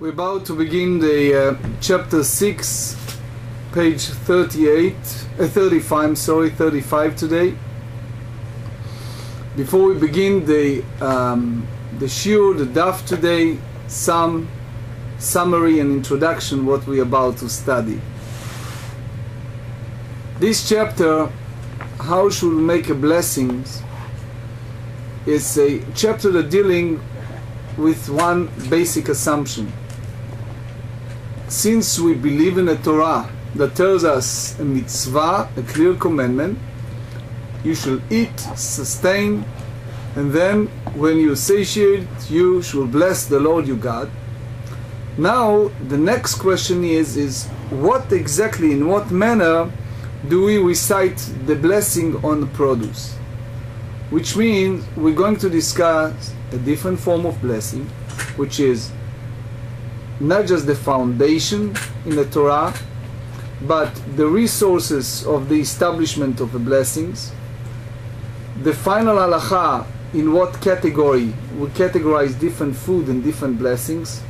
We're about to begin the chapter 6, page 35 today. Before we begin the shiur, the daf today, some summary and introduction what we're about to study. This chapter, how should we make a blessings, is a chapter that dealing with one basic assumption. Since we believe in a Torah that tells us a mitzvah, a clear commandment, you should eat, sustain, and then when you satiate, you should bless the Lord your God. Now the next question is what exactly, in what manner do we recite the blessing on the produce? Which means we're going to discuss a different form of blessing, which is not just the foundation in the Torah, but the resources of the establishment of the blessings, the final halacha, in what category we categorize different food and different blessings,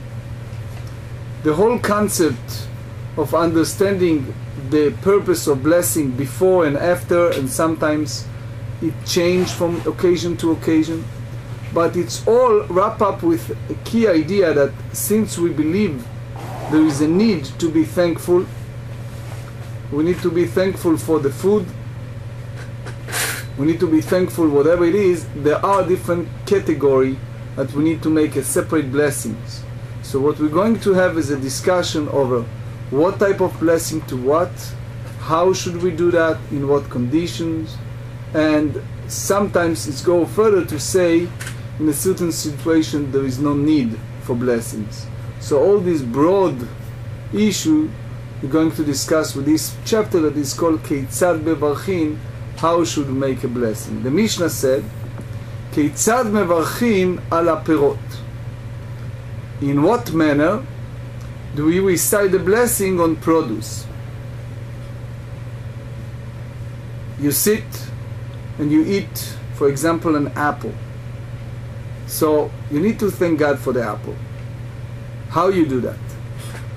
the whole concept of understanding the purpose of blessing before and after, and sometimes it changes from occasion to occasion, but it's all wrapped up with a key idea that since we believe there is a need to be thankful, we need to be thankful for the food, we need to be thankful whatever it is, there are different categories that we need to make as separate blessings. So what we're going to have is a discussion over what type of blessing to what, how should we do that, in what conditions, and sometimes it's go further to say in a certain situation there is no need for blessings. So all this broad issue we're going to discuss with this chapter that is called Keitzad Mevarchin, how should we make a blessing. The Mishnah said, Keitzad Mevarchin ala perot. In what manner do we recite the blessing on produce? You sit and you eat, for example, an apple. So you need to thank God for the apple. How you do that?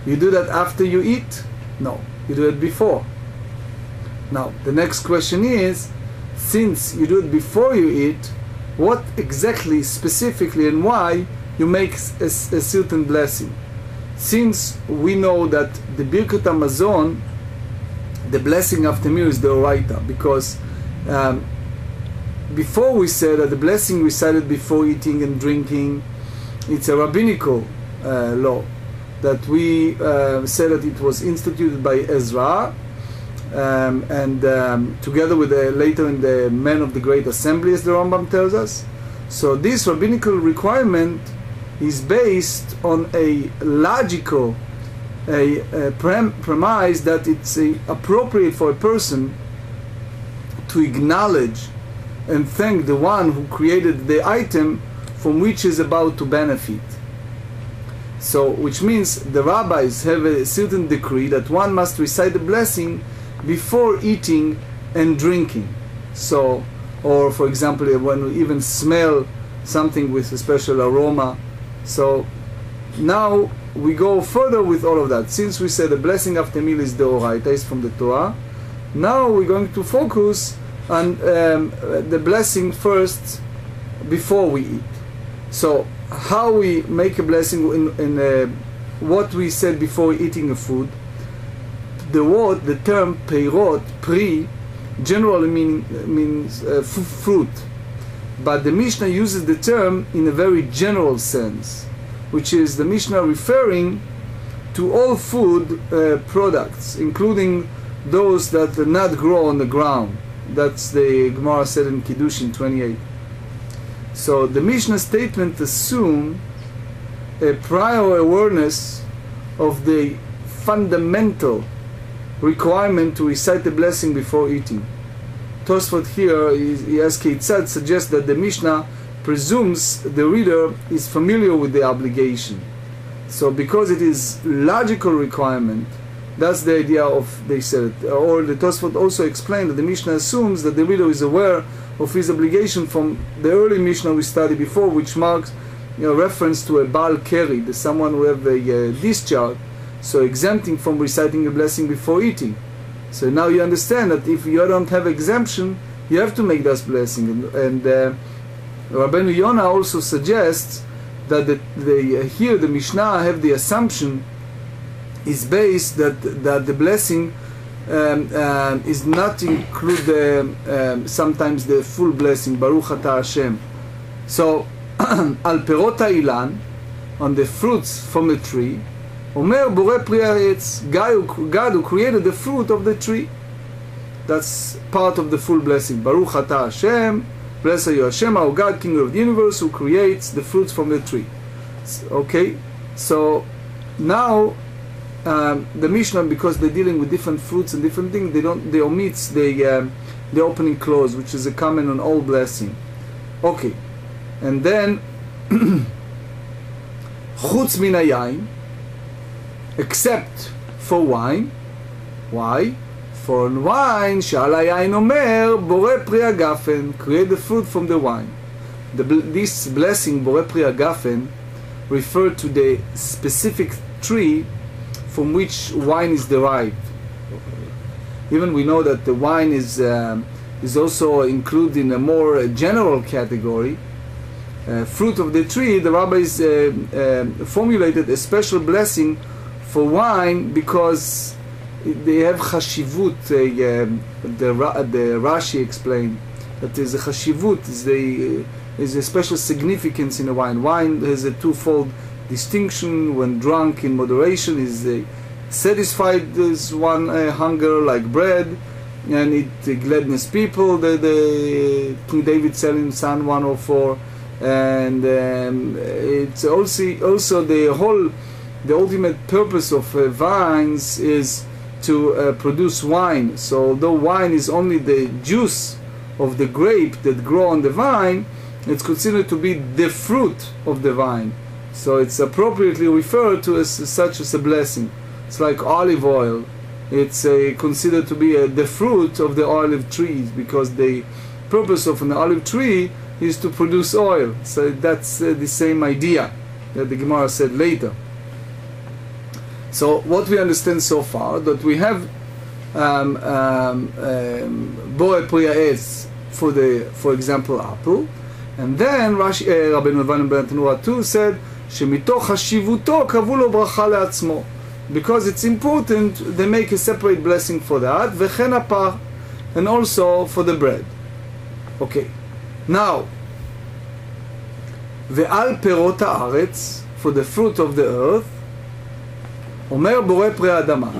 You do that after you eat? No, you do it before. Now the next question is, since you do it before you eat, what exactly, specifically, and why you make a certain blessing? Since we know that the Birkat Hamazon, the blessing after meal, is the oraita, because before we said that the blessing recited before eating and drinking, it's a rabbinical law that we said that it was instituted by Ezra, and together with later in the Men of the Great Assembly, as the Rambam tells us. So this rabbinical requirement is based on a logical premise that it's appropriate for a person to acknowledge and thank the one who created the item from which is about to benefit. So, which means the rabbis have a certain decree that one must recite the blessing before eating and drinking. So, or for example, when we even smell something with a special aroma. So now we go further with all of that. Since we said the blessing after meal is the oraita, is from the Torah, now we're going to focus on the blessing first before we eat. So how we make a blessing in what we said before eating a food. The term peirot, pri, generally means fruit, but the Mishnah uses the term in a very general sense, which is the Mishnah referring to all food products, including those that do not grow on the ground. That's the Gemarah said in Kiddushin 28. So the Mishnah statement assumes a prior awareness of the fundamental requirement to recite the blessing before eating. Tosefta here, he asks Keitzad, suggests that the Mishnah presumes the reader is familiar with the obligation. So because it is logical requirement, that's the idea of, they said it. Or the Tosefta also explained that the Mishnah assumes that the reader is aware of his obligation from the early Mishnah we studied before, which marks reference to a Baal Keri, the someone who have a discharge, so exempting from reciting a blessing before eating. So now you understand that if you don't have exemption, you have to make this blessing. And Rabbeinu Yonah also suggests that here the Mishnah have the assumption is based that the blessing is not include sometimes the full blessing, Baruch Atah Hashem. So al perot ha'ilan, on the fruits from the tree, Omer Borei Pri Ha'etz, God who created the fruit of the tree. That's part of the full blessing. Baruch Atah Hashem, blessed are you Hashem, our God, King of the universe, who creates the fruits from the tree. Okay, so now the Mishnah, because they're dealing with different fruits and different things, they omit the opening clause, which is a comment on all blessing. Okay, and then chutz min hayayin, except for wine. Why? For wine, she'al hayayin omer borei pri hagafen, create the fruit from the wine. This blessing, borei pri hagafen, refer to the specific tree from which wine is derived. Even we know that the wine is also included in a more general category. Fruit of the tree, the rabbis formulated a special blessing for wine because they have chashivut. The Rashi explained that there's a chashivut, is a special significance in the wine. Wine has a twofold distinction. When drunk in moderation, is satisfied as one hunger like bread, and it gladness people. The King David said in Psalm 104, and it's also the ultimate purpose of vines is to produce wine. So although wine is only the juice of the grape that grow on the vine, it's considered to be the fruit of the vine. So it's appropriately referred to as such as a blessing. It's like olive oil. It's considered to be the fruit of the olive trees, because the purpose of an olive tree is to produce oil. So that's the same idea that the Gemarah said later. So what we understand so far, that we have Borei Pri Ha'etz for example apple, and then Rabbeinu Yonah too said שמתוך חשיבותו קבעו לו ברכה לעצמו. Because it's important, they make a separate blessing for that, וכן הפר, and also for the bread. Okay, now, ועל פירות הארץ, for the fruit of the earth, אומר בורא פרי האדמה.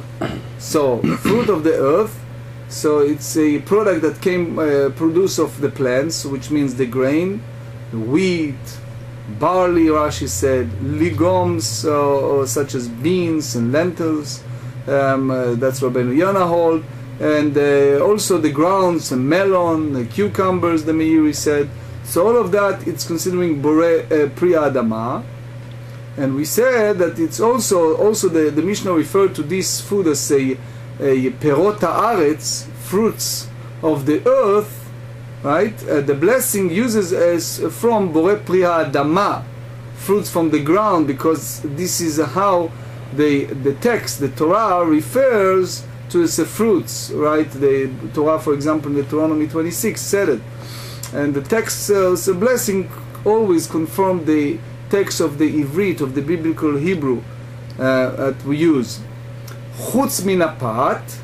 So, fruit of the earth, so it's a product that came produced of the plants, which means the grain, the wheat, barley, Rashi said, legumes such as beans and lentils, that's Rabbeinu Yonah hold, and also the grounds, melon, cucumbers, the Meiri said. So all of that, it's considering Borei Pri Adama. And we said that it's also the Mishnah referred to this food as a perot haaretz, fruits of the earth, right? The blessing uses as from Borei Pri Adama, fruits from the ground, because this is how the text, the Torah, refers to the fruits, right? The Torah, for example, in Deuteronomy 26 said it. And the text says a blessing always confirm the text of the Ivrit, of the biblical Hebrew that we use. Chutz min hapat,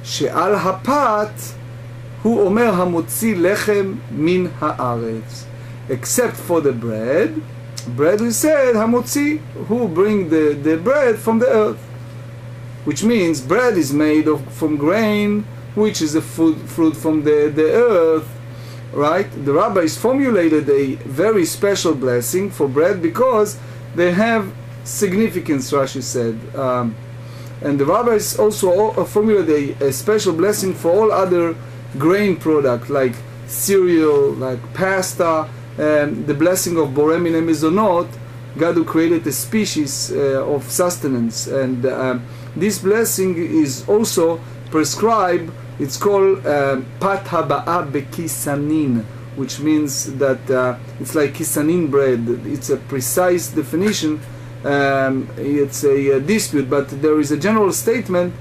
she'al hapat hu omer hamotzi lechem min haaretz. Except for the bread we said hamotzi, who bring the bread from the earth. Which means bread is made from grain, which is a fruit from the earth. Right? The rabbis formulated a very special blessing for bread because they have significance, Rashi said. And the rabbis also formulated a special blessing for all other grain products like cereal, like pasta, the blessing of Borei Minei Mezonot, God who created a species of sustenance. And this blessing is also prescribed. It's called Pat Haba'a Bekisanin, which means that it's like kisanin bread. It's a precise definition. It's a dispute, but there is a general statement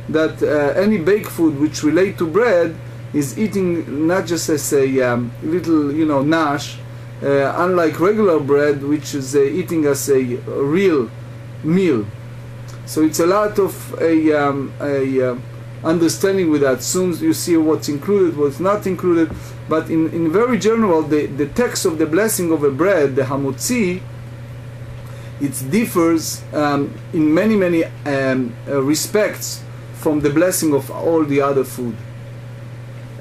that any baked food which relate to bread is eating not just as a little, nash, unlike regular bread, which is eating as a real meal. So it's a lot of understanding with that. Soon you see what's included, what's not included. But in very general, the text of the blessing of a bread, the hamotzi, it differs in many respects from the blessing of all the other food.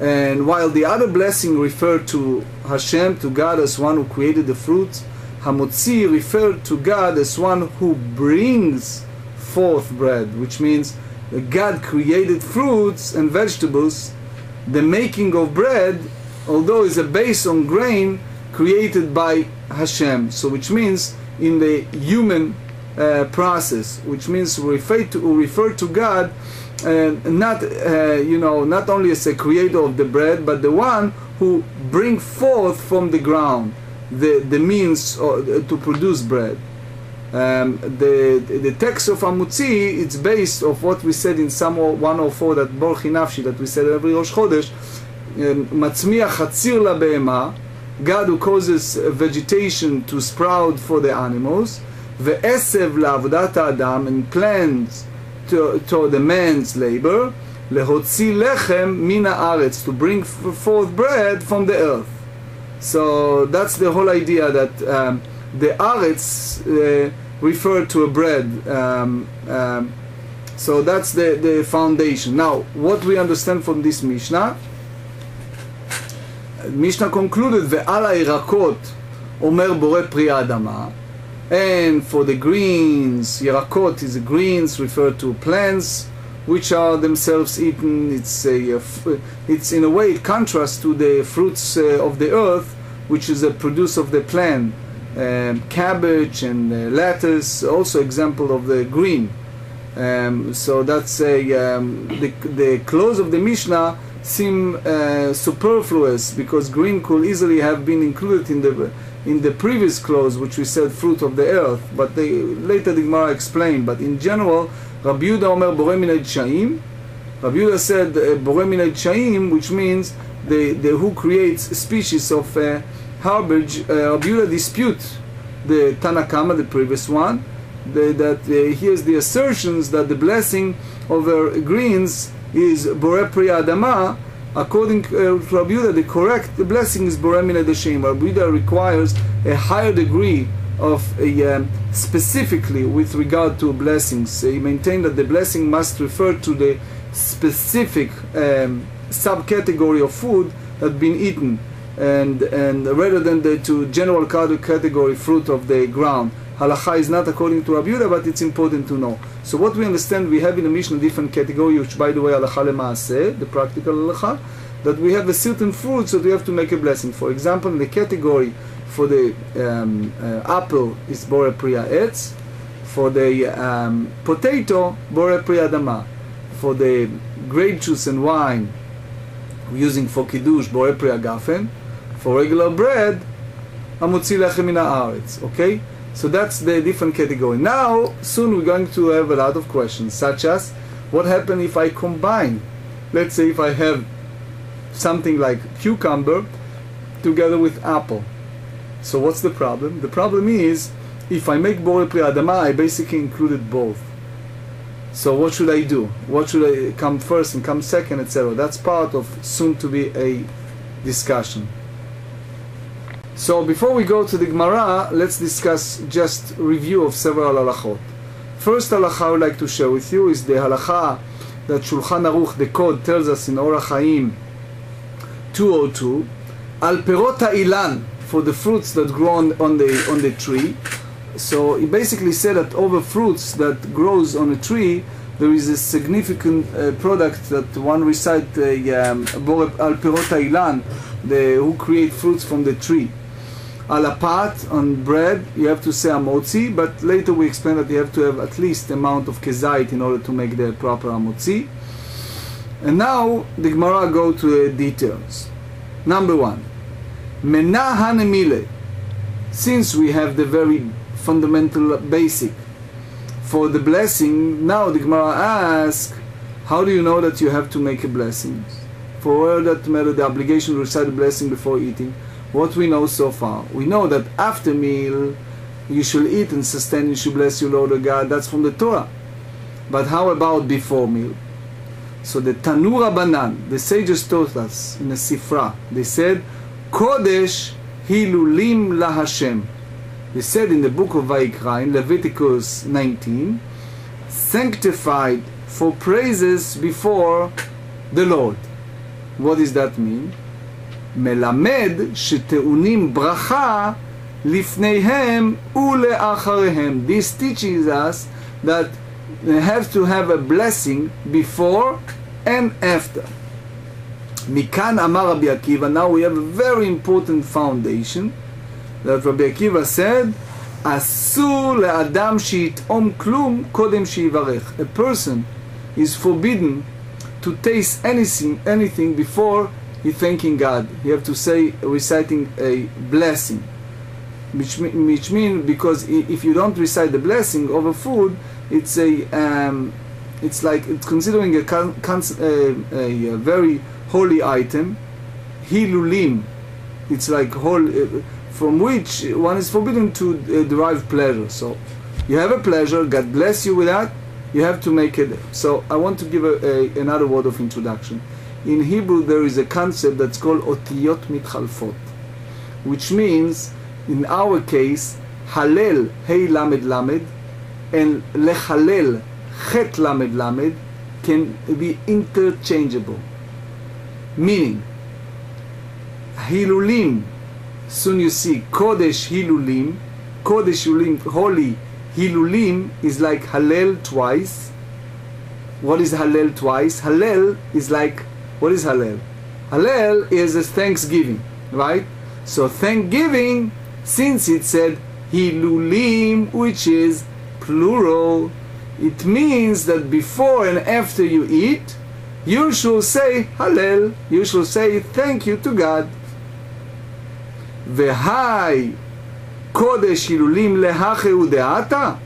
And while the other blessing referred to Hashem, to God as one who created the fruits, hamotzi referred to God as one who brings forth bread, which means that God created fruits and vegetables. The making of bread, although is a base on grain, created by Hashem. So which means in the human process, which means refer to God not only as a creator of the bread, but the one who bring forth from the ground the means to produce bread. The text of Hamotzi, it's based of what we said in Psalm 104, that Borchi Nafshi, that we said every Rosh Chodesh, Matzmiach Hatzir LaBehema, God who causes vegetation to sprout for the animals, Ve'esev LaAvodat Adam, and plants to the man's labor, Lehotzi Lechem Min Haaretz, to bring forth bread from the earth. So that's the whole idea, that the Haaretz refer to a bread. So that's the foundation. Now, what we understand from this Mishnah, Mishnah concluded, Ve'al ha'yirakot omer boreh pri ha'adama, and for the greens, yirakot is greens, refer to plants which are themselves eaten. It's in a way it contrasts to the fruits of the earth, which is a produce of the plant. Cabbage and lettuce, also example of the green. So that's the close of the Mishnah seem superfluous, because green could easily have been included in the previous clause, which we said fruit of the earth. But later the Gemarah explained. But in general, Rabbi Yehuda omer boreh min ha'dshaim. Rabbi Yehuda said boreh min ha'dshaim, which means the who creates species of herbage. Rabbi Yehuda dispute the Tanakama, the previous one, that here's the assertions that the blessing over greens is boreh pri ha'adama. According to Rabbi Yehuda, the correct blessing is boreh min ha'dshaim. Rabbi Yehuda requires a higher degree of specifically with regard to blessings. He maintained that the blessing must refer to the specific subcategory of food that been eaten, and rather than to general category fruit of the ground. Halacha is not according to Rabbi Yehuda, but it's important to know. So what we understand, we have in the Mishnah different category, which by the way, halacha lemaaseh, the practical halacha, that we have a certain fruit, so we have to make a blessing. For example, in the category for the apple is boreh pri ha'etz, for the potato, boreh pri ha'adama, for the grape juice and wine we're using for kiddush, boreh pri ha'gafen, for regular bread, hamotzi lechem min haaretz. Okay? So that's the different category. Now, soon we're going to have a lot of questions, such as, what happens if I combine? Let's say if I have something like cucumber together with apple. So what's the problem? The problem is, if I make boreh pri ha'adama, I basically included both. So what should I do? What should I come first and come second, etc.? That's part of soon to be a discussion. So before we go to the Gemarah, let's discuss just review of several halachot. First halacha I would like to share with you is the halacha that Shulchan Aruch, the code, tells us in Orach Chaim 202, al perot ha'ilan, for the fruits that grow on the tree. So he basically said that over fruits that grows on a tree, there is a significant product that one recite al perot ha'ilan, who create fruits from the tree. Alapat, on bread, you have to say hamotzi, but later we explain that you have to have at least amount of kezait in order to make the proper hamotzi. And now the Gemarah go to the details. Number one, Mena hanemile. Since we have the very fundamental basic for the blessing, now the Gemarah asks, how do you know that you have to make a blessing? For all that matter, the obligation to recite the blessing before eating. What we know so far, we know that after meal you should eat and sustain, you should bless your Lord of God. That's from the Torah. But how about before meal? So the Tanu Rabbanan, the sages taught us in a Sifra, they said, Kodesh Hilulim LaHashem. They said in the book of Vayikra, in Leviticus 19, sanctified for praises before the Lord. What does that mean? Melamed sheteunim bracha lifneihem uleacharehem. This teaches us that they have to have a blessing before and after. Mikan Amar Rabbi Akiva. Now we have a very important foundation that Rabbi Akiva said, Asur le'adam she'it'om klum kodem she'ivarech. A person is forbidden to taste anything before he thanking God. You have to say, reciting a blessing, which means, because if you don't recite the blessing over food, it's it's like it's considering a very holy item, hilulim. It's like whole, from which one is forbidden to derive pleasure. So you have a pleasure, God bless you with that, you have to make it. So I want to give another word of introduction. In Hebrew there is a concept that's called otiyot mitchalfot, which means, in our case, halel hey lamed lamed and lechalel chet lamed lamed can be interchangeable. Meaning, hilulim, soon you see kodesh hilulim, holy hilulim is like halel twice. What is halel twice? Halel is like, what is Hallel? Hallel is a thanksgiving, right? So thanksgiving, since it said Hilulim, which is plural, it means that before and after you eat, you should say Hallel, you should say thank you to God. V'hai kodesh hilulim lehacheu de'ata.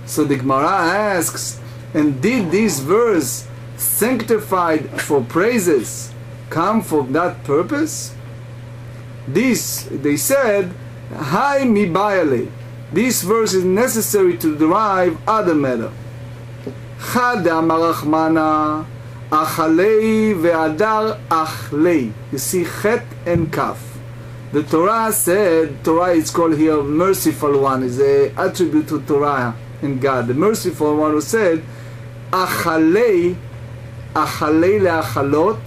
So the Gemarah asks, and did this verse sanctified for praises come for that purpose? This, they said, Hai mi bayale. This verse is necessary to derive other matter. Chad amarachmana achalei ve'adar achlei. You see chet and kaf. The Torah said, Torah is called here merciful one, is an attribute to Torah and God. The merciful one who said, achalei, achalei leachalot,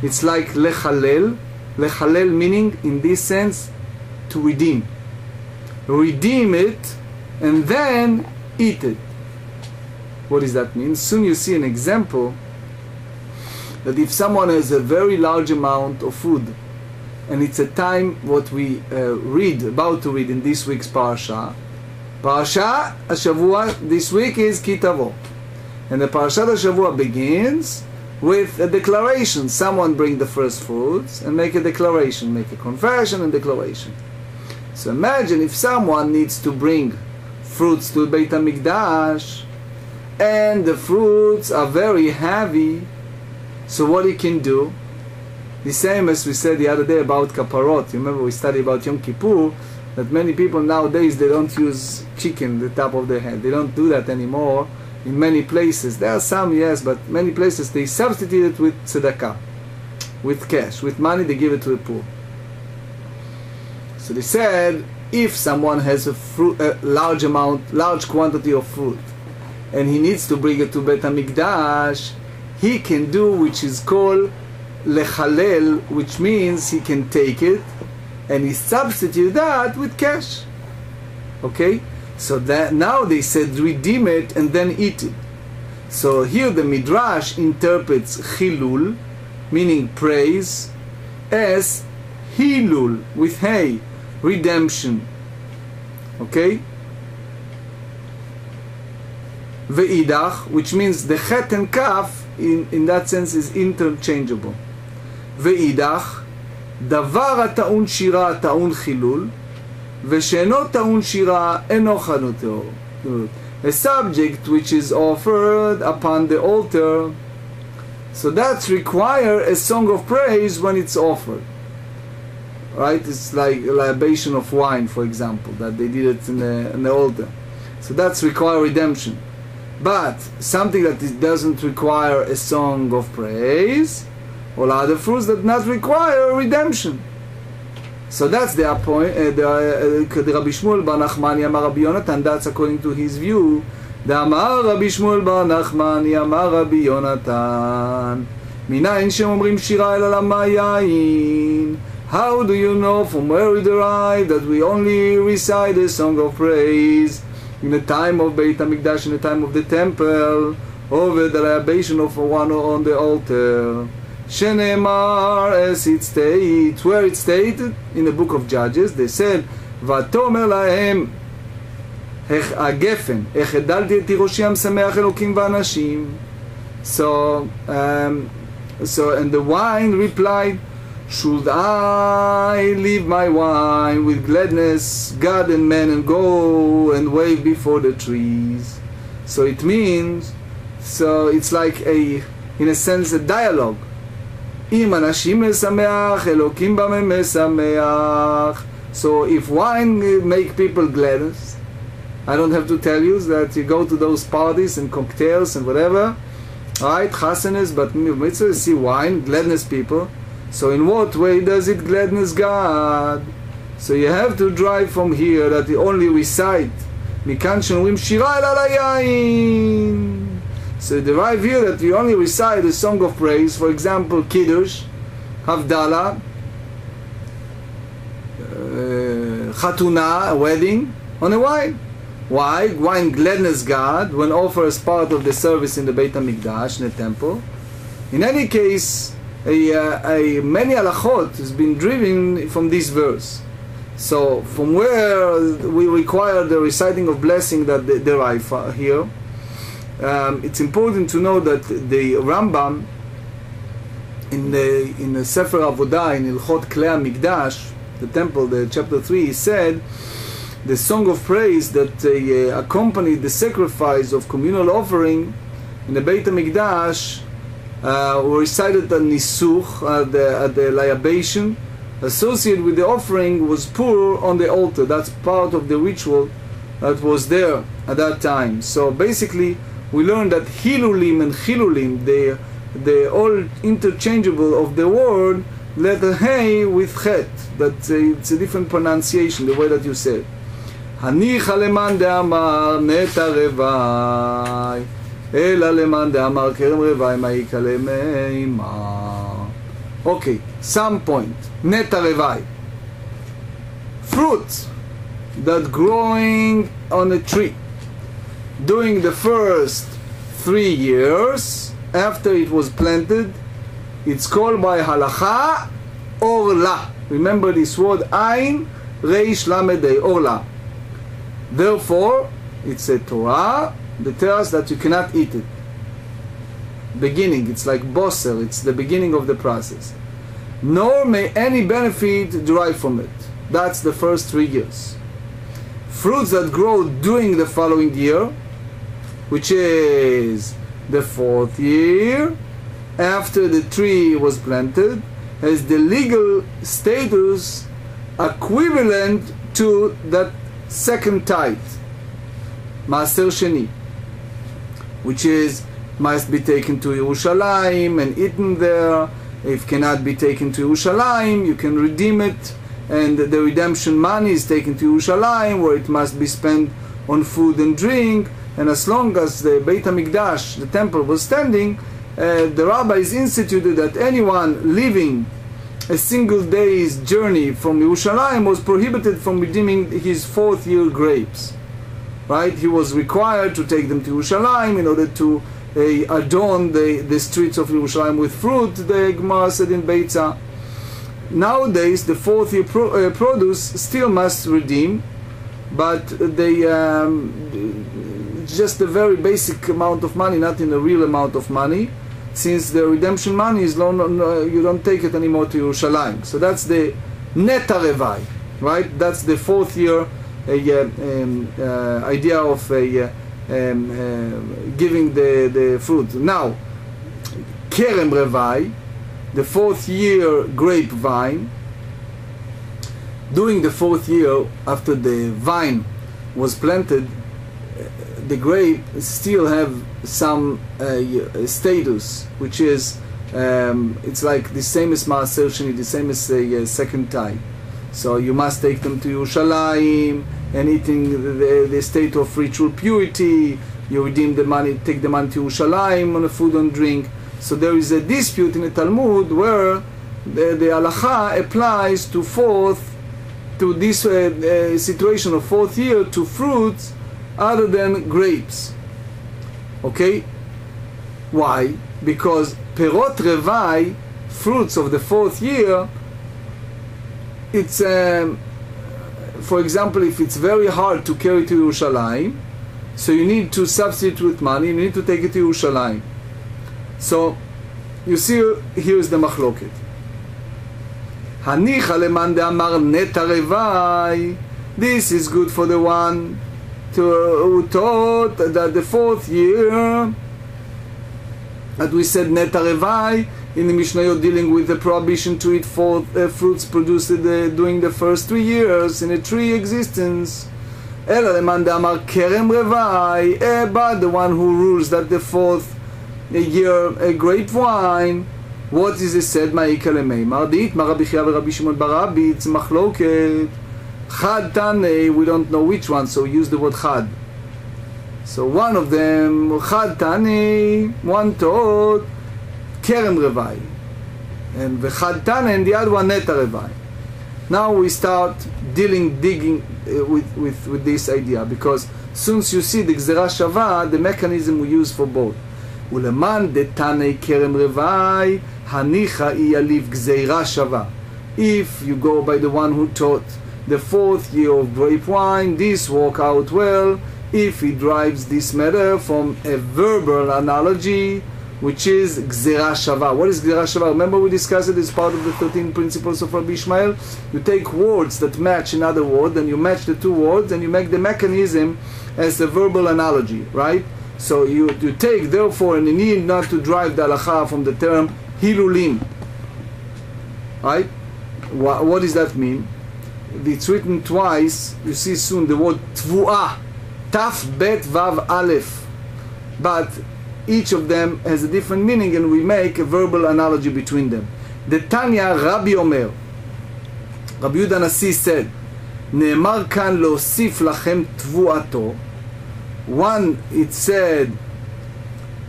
it's like lechalel. Lechalel meaning, in this sense, to redeem. Redeem it, and then eat it. What does that mean? Soon you see an example that if someone has a very large amount of food, and it's a time what we about to read in this week's parasha. Parasha Hashavua this week is Ki Tavo. And the Parashat Hashavua begins with a declaration. Someone bring the first fruits and make a declaration, make a confession and declaration. So imagine if someone needs to bring fruits to Beit HaMikdash and the fruits are very heavy, so what he can do? The same as we said the other day about kaparot. You remember we studied about Yom Kippur, that many people nowadays, they don't use chicken, the top of their head. They don't do that anymore. In many places, there are some, yes, but many places they substitute it with tzedakah, with cash, with money they give it to the poor. So they said, if someone has a large quantity of fruit, and he needs to bring it to Beit HaMikdash, he can do which is called lechalel, which means he can take it and he substitute that with cash. Okay? So that now they said redeem it and then eat it. So here the Midrash interprets chilul, meaning praise, as hilul with hey, redemption. Okay? Ve'idach, which means the chet and kaf in that sense is interchangeable. Ve'idach, דבר הטעון שירה טעון חילול, ושאינו טעון שירה אינו חנותו. A subject which is offered upon the altar, so that's require a song of praise when it's offered. Right? It's like a libation of wine, for example, that they did it in the altar. So that's require redemption. But something that doesn't require a song of praise, or other fruits that not require redemption. So that's the point. The Rabbi Shmuel bar Nachmani Amar Rabbi Yonatan. That's according to his view. The Amar Rabbi Shmuel bar Nachmani Amar Rabbi Yonatan. Minayin she'omrim shira el alamayyin. How do you know from where we derive that we only recite a song of praise in the time of Beit HaMikdash, in the time of the temple, over the libation of one on the altar? Shenemar, as it states, where it stated in the book of Judges, they said, "Vatomer lahem hagefen, echedalti et tiroshi hamsameach Elokim v'anashim." So and the wine replied, "Should I leave my wine with gladness, God and men, and go and wave before the trees?" So it means, so it's like in a sense, a dialogue. אם אנשים משמח, אלוקים בהם משמח. So if wine make people glad, I don't have to tell you that you go to those parties and cocktails and whatever, right? Chasanas, but mitzvah, see wine, gladness people. So in what way does it gladness God? So you have to drive from here that you only recite. מכאן שאומרים שירה אל על היין. So derive here that we only recite a song of praise, for example, Kiddush, Havdalah, Chatuna, a wedding, on a wine. Why? Wine gladness God when offered as part of the service in the Beit HaMikdash, in the temple. In any case, many halachot has been driven from this verse. So from where we require the reciting of blessing that they derive here, it's important to know that the Rambam in the Sefer Avodah in Ilchot Klei HaMikdash, the temple, the chapter 3, he said the song of praise that accompanied the sacrifice of communal offering in the Beit HaMikdash were recited at Nisuch, the libation associated with the offering was poured on the altar. That's part of the ritual that was there at that time. So basically we learned that Hilulim and Chilulim, they're all interchangeable of the word letter Hey with Chet. That it's a different pronunciation, the way that you said. Hanicha leman de'amar neta revai, ela leman de'amar kerem revai ma'ika lemeimar. Okay, some point. Neta revai. Fruit that growing on a tree during the first 3 years after it was planted, it's called by halacha orla. Remember this word Ain Reish Lamedei, orla. Therefore, it's a Torah that tells that you cannot eat it. Beginning, it's like boser, it's the beginning of the process. Nor may any benefit derive from it. That's the first 3 years. Fruits that grow during the following year, which is the 4th year after the tree was planted, has the legal status equivalent to that second tithe, Maaser Sheni, which is must be taken to Yerushalayim and eaten there. If cannot be taken to Yerushalayim, you can redeem it, and the redemption money is taken to Yerushalayim, where it must be spent on food and drink. And as long as the Beit HaMikdash, the temple, was standing, the rabbis instituted that anyone living a single day's journey from Yerushalayim was prohibited from redeeming his 4th year grapes. Right? He was required to take them to Yerushalayim in order to adorn the streets of Yerushalayim with fruit, the Gemarah said in Beitza. Nowadays, the 4th year produce still must redeem, but they just a very basic amount of money, not in a real amount of money. since the redemption money is you don't take it anymore to Yerushalayim. So that's the neta revai, right? That's the 4th year idea of giving the fruit. Now, kerem revai, the 4th year grapevine. During the 4th year, after the vine was planted, the grape still have some status, which is it's like the same as Maaser Sheni, the same as second time. So you must take them to Yerushalayim and eating the state of ritual purity. You redeem the money, take the money to Yerushalayim on the food and drink. So there is a dispute in the Talmud where the halacha applies to this situation of 4th year to fruits other than grapes. Okay? Why? Because perot revai, fruits of the 4th year, it's for example, if it's very hard to carry to Yerushalayim, so you need to substitute with money, you need to take it to Yerushalayim. So you see, here's the machloket. Hanicha leman de'amar neta revai. This is good for the one who taught that the 4th year, that we said neta revai. In the Mishnah, you're dealing with the prohibition to eat fruits produced during the first 3 years in a tree existence. Ela leman de'amar kerem revai. But the one who rules that the 4th year grapevine, what is it said? Ma'ika lemeimar diit ma Rabbi Chia v'Rabbi Shimon bar Rabbi. It's machloket. Chad tanei, we don't know which one, so we use the word chad. So one of them, chad tanei, one taught kerem revai, and v'chad tanei, and the other one neta revai. Now we start digging with this idea, because since you see the gzera shava, the mechanism we use for both. Uleman de tanei kerem revai, hanicha iyaliv gzeira shava. If you go by the one who taught the 4th year of grape wine, this work out well if he derives this matter from a verbal analogy, which is gzera shava. What is gzera shava? Remember we discussed it as part of the 13 principles of Rabbi Ishmael. You take words that match another word, and you match the 2 words, and you make the mechanism as a verbal analogy, right? So you take, therefore, and you need not to derive the halacha from the term hilulim, right? What does that mean? It's written twice. You see soon the word tvu'ah, taf bet vav aleph, but each of them has a different meaning, and we make a verbal analogy between them. The Tanya Rabbi Omer, Rabbi Yehuda Nasi said, Ne'emar kan leosif lachem tvu'ato. One, it said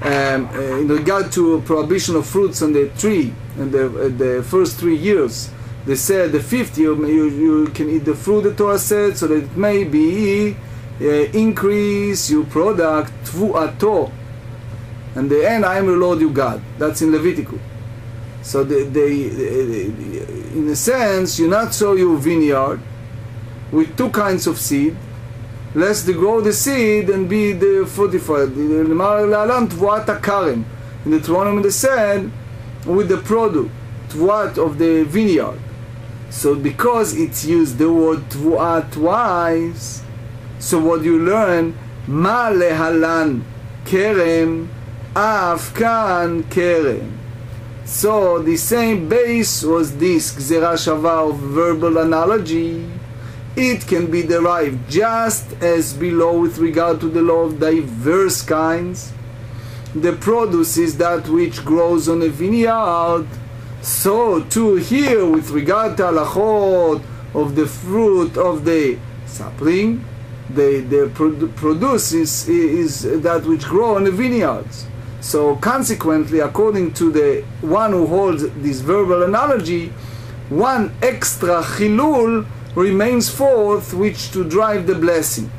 in regard to prohibition of fruits on the tree in the first 3 years. They said the 5th year you can eat the fruit, the Torah said, so that it may be increase your product tvu'ato, and the end, I am the Lord your God. That's in Leviticus. So in a sense, you not sow your vineyard with 2 kinds of seed, lest they grow the seed and be the fortified. In the Deuteronomy they said with the product tvuat of the vineyard. So because it's used the word tvuat twice, so what you learn, ma lehalan kerem af kan kerem. So the same base was this gzera shava of verbal analogy. It can be derived just as below with regard to the law of diverse kinds. The produce is that which grows on a vineyard. So too here with regard to halachot of the fruit of the sapling, the produce is that which grow on the vineyards. So consequently, according to the one who holds this verbal analogy, one extra chilul remains forth which to drive the blessing.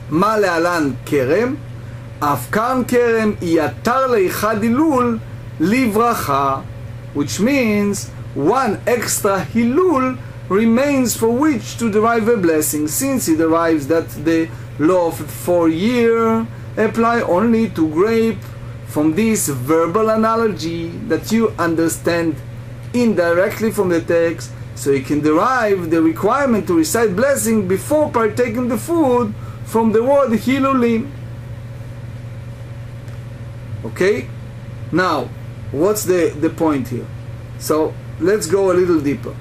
Ma le'alan kerem, afkan kerem yatar leichad hilul livracha, which means one extra hilul remains for which to derive a blessing, since it derives that the law of 4 year apply only to grape from this verbal analogy that you understand indirectly from the text, so you can derive the requirement to recite blessing before partaking the food from the word hilulim. Okay? Now, what's the point here? So, let's go a little deeper.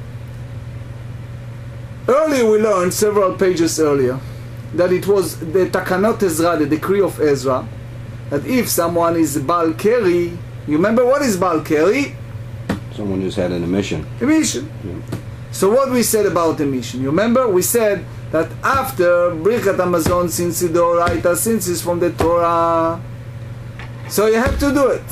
Earlier we learned, several pages earlier, that it was the Takanot Ezra, the decree of Ezra, that if someone is Baal Keri, you remember what is Baal Keri? Someone who's had an emission. Emission. Yeah. So what we said about emission? You remember? We said that after Birkat Hamazon, since it's Doraita, since it's from the Torah, so you have to do it.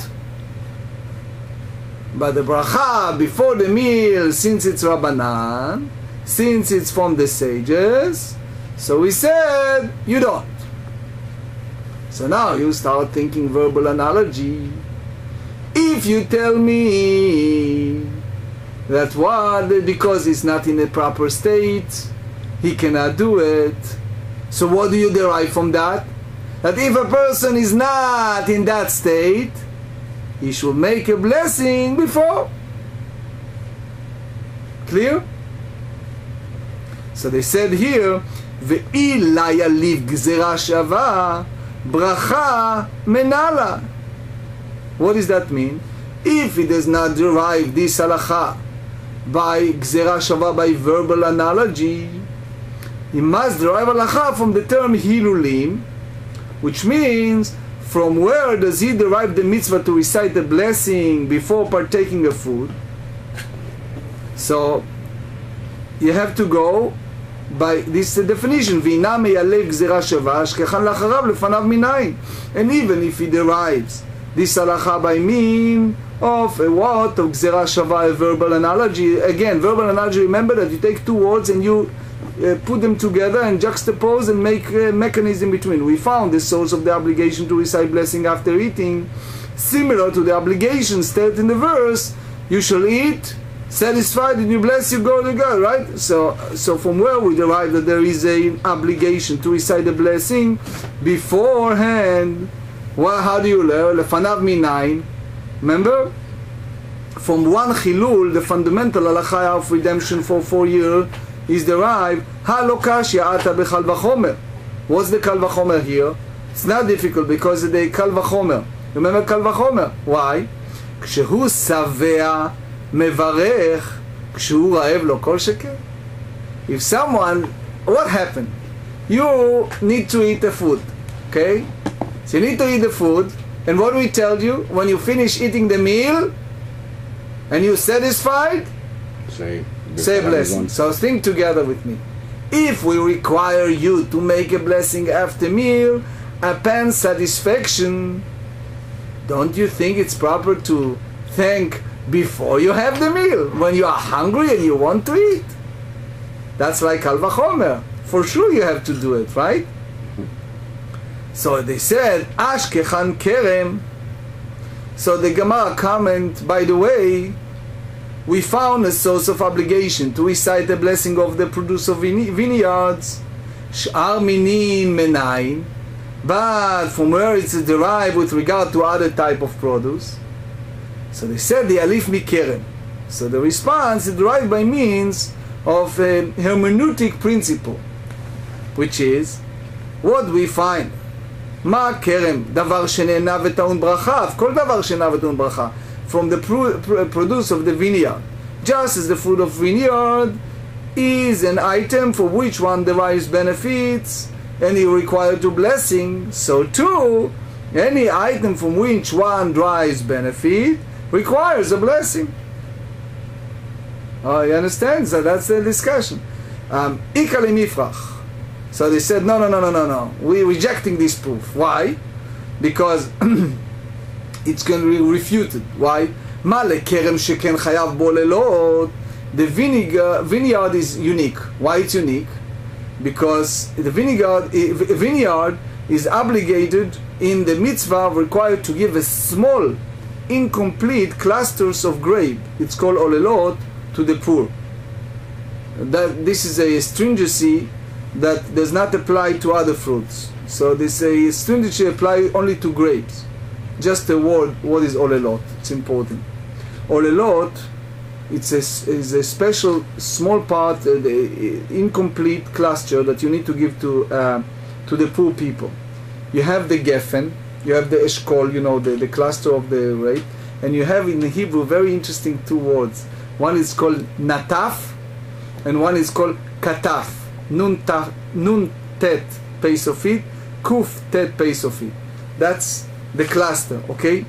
But the bracha before the meal, since it's Rabbanan, since it's from the sages, so we said you don't. So now you start thinking verbal analogy. If you tell me that what, because it's not in a proper state, he cannot do it, so what do you derive from that? That if a person is not in that state, he should make a blessing before. Clear? So they said here, Ve'ila yaliv gzera shava bracha menala. What does that mean? If he does not derive this halacha by gzera shava, by verbal analogy, he must derive halacha from the term hilulim, which means from where does he derive the mitzvah to recite the blessing before partaking of food? So you have to go by this definition. V'ina meyalev gzera shava shkechan lacharav lefanav minayin. And even if he derives this halacha by mean of a what? Of gzera shava, a verbal analogy. Again, verbal analogy, remember that you take two words and you put them together and juxtapose and make a mechanism between. We found the source of the obligation to recite blessing after eating, similar to the obligation stated in the verse, you shall eat, satisfied, and you bless, you go to God, right? So from where we derive that there is an obligation to recite the blessing beforehand. Well, how do you learn? Lefanav minayin. Remember? From one chilul, the fundamental halacha of redemption for 4 years is derived. Ha lo kashya ata bechal vachomer. What's the kal vachomer here? It's not difficult because the kal vachomer. Remember kal vachomer? Why? כשהוא שבע מברך, כשהוא רעב לו כל שכן. If someone, what happened? You need to eat the food, okay? So you need to eat the food, and what do we tell you? When you finish eating the meal, and you're satisfied, say a blessing. So think together with me. If we require you to make a blessing after meal, upon satisfaction, don't you think it's proper to thank before you have the meal, when you are hungry and you want to eat? That's like kal vachomer. For sure you have to do it, right? So they said, Ashkechan kerem. So the Gemarah comment, by the way, we found a source of obligation to recite the blessing of the produce of vineyards, Sh'ar minin menayin, but from where it's derived with regard to other type of produce. So they said the alif mikerem. So the response is derived by means of a hermeneutic principle, which is what we find. מה כרם? דבר שנהנה וטעון ברכה, כל דבר שנהנה וטעון ברכה, from the produce of the vineyard. Just as the fruit of vineyard is an item for which one derives benefits and is required to blessing, so too, any item from which one derives benefit requires a blessing. Oh, you understand? So that's the discussion. Ikal mifrach. So they said, no. We're rejecting this proof. Why? Because it's going to be refuted. Why? The vineyard is unique. Why it's unique? Because the vineyard is obligated in the mitzvah required to give a small, incomplete clusters of grape. It's called olelot to the poor. This is a stringency that does not apply to other fruits. So this stringency apply only to grapes. just a word, what is olelot? It's important. Olelot, is a special small part, the incomplete cluster that you need to give to the poor people. You have the geffen, you have the eshkol, you know, the cluster of the rate, and you have in the Hebrew very interesting two words. One is called nataf, and one is called kataf. Nun tet peisofit, kuf tet peisofit. That's the cluster, okay?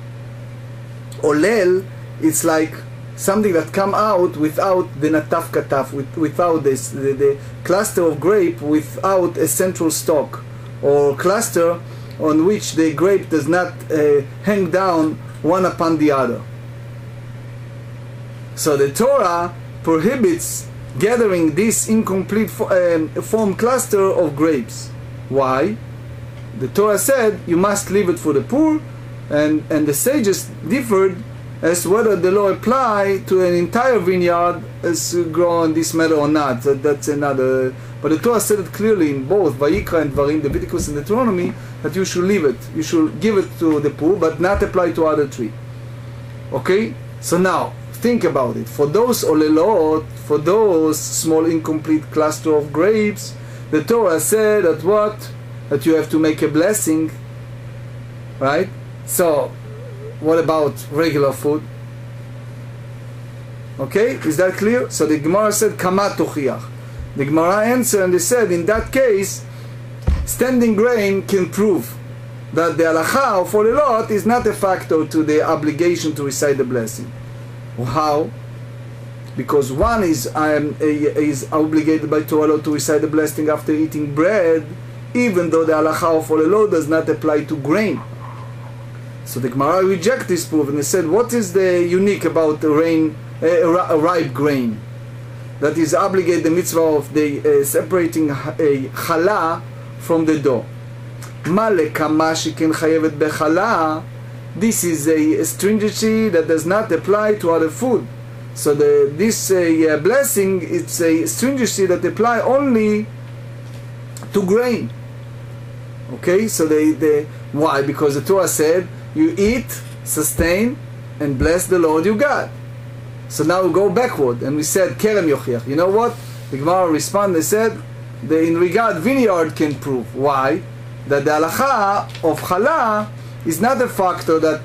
Olel, it's like something that come out without the nataf kataf, without this, the cluster of grape without a central stalk, or cluster on which the grape does not hang down one upon the other. So the Torah prohibits gathering this incomplete form cluster of grapes. Why? The Torah said you must leave it for the poor, and the sages differed as to whether the law apply to an entire vineyard as grown this matter or not. That's another. But the Torah said it clearly in both Vayikra and Dvarim, Leviticus and Deuteronomy, that you should leave it. You should give it to the poor, but not apply to other tree. Okay? So now, think about it. For those olelot, for those small incomplete cluster of grapes, the Torah said that what? That you have to make a blessing. Right? So, what about regular food? Okay? Is that clear? So the Gemarah said, Kama tochiach. The Gemarah answered and they said, in that case, standing grain can prove that the halacha of olelot is not a factor to the obligation to recite the blessing. How? Because one is obligated by Torah to recite the blessing after eating bread, even though the halacha of olelot does not apply to grain. So the Gemarah rejected this proof and they said, what is the unique about a ripe grain that is obligated the mitzvah of the separating challah from the dough? This is a stringency that does not apply to other food. So this blessing, it's a stringency that apply only to grain. Okay, so why? Because the Torah said you eat, sustain, and bless the Lord your God. So now we go backward and we said kerem yochiach. You know what? The Gemarah responded. They said in regard vineyard can prove. Why? That the halacha of challah is not a factor that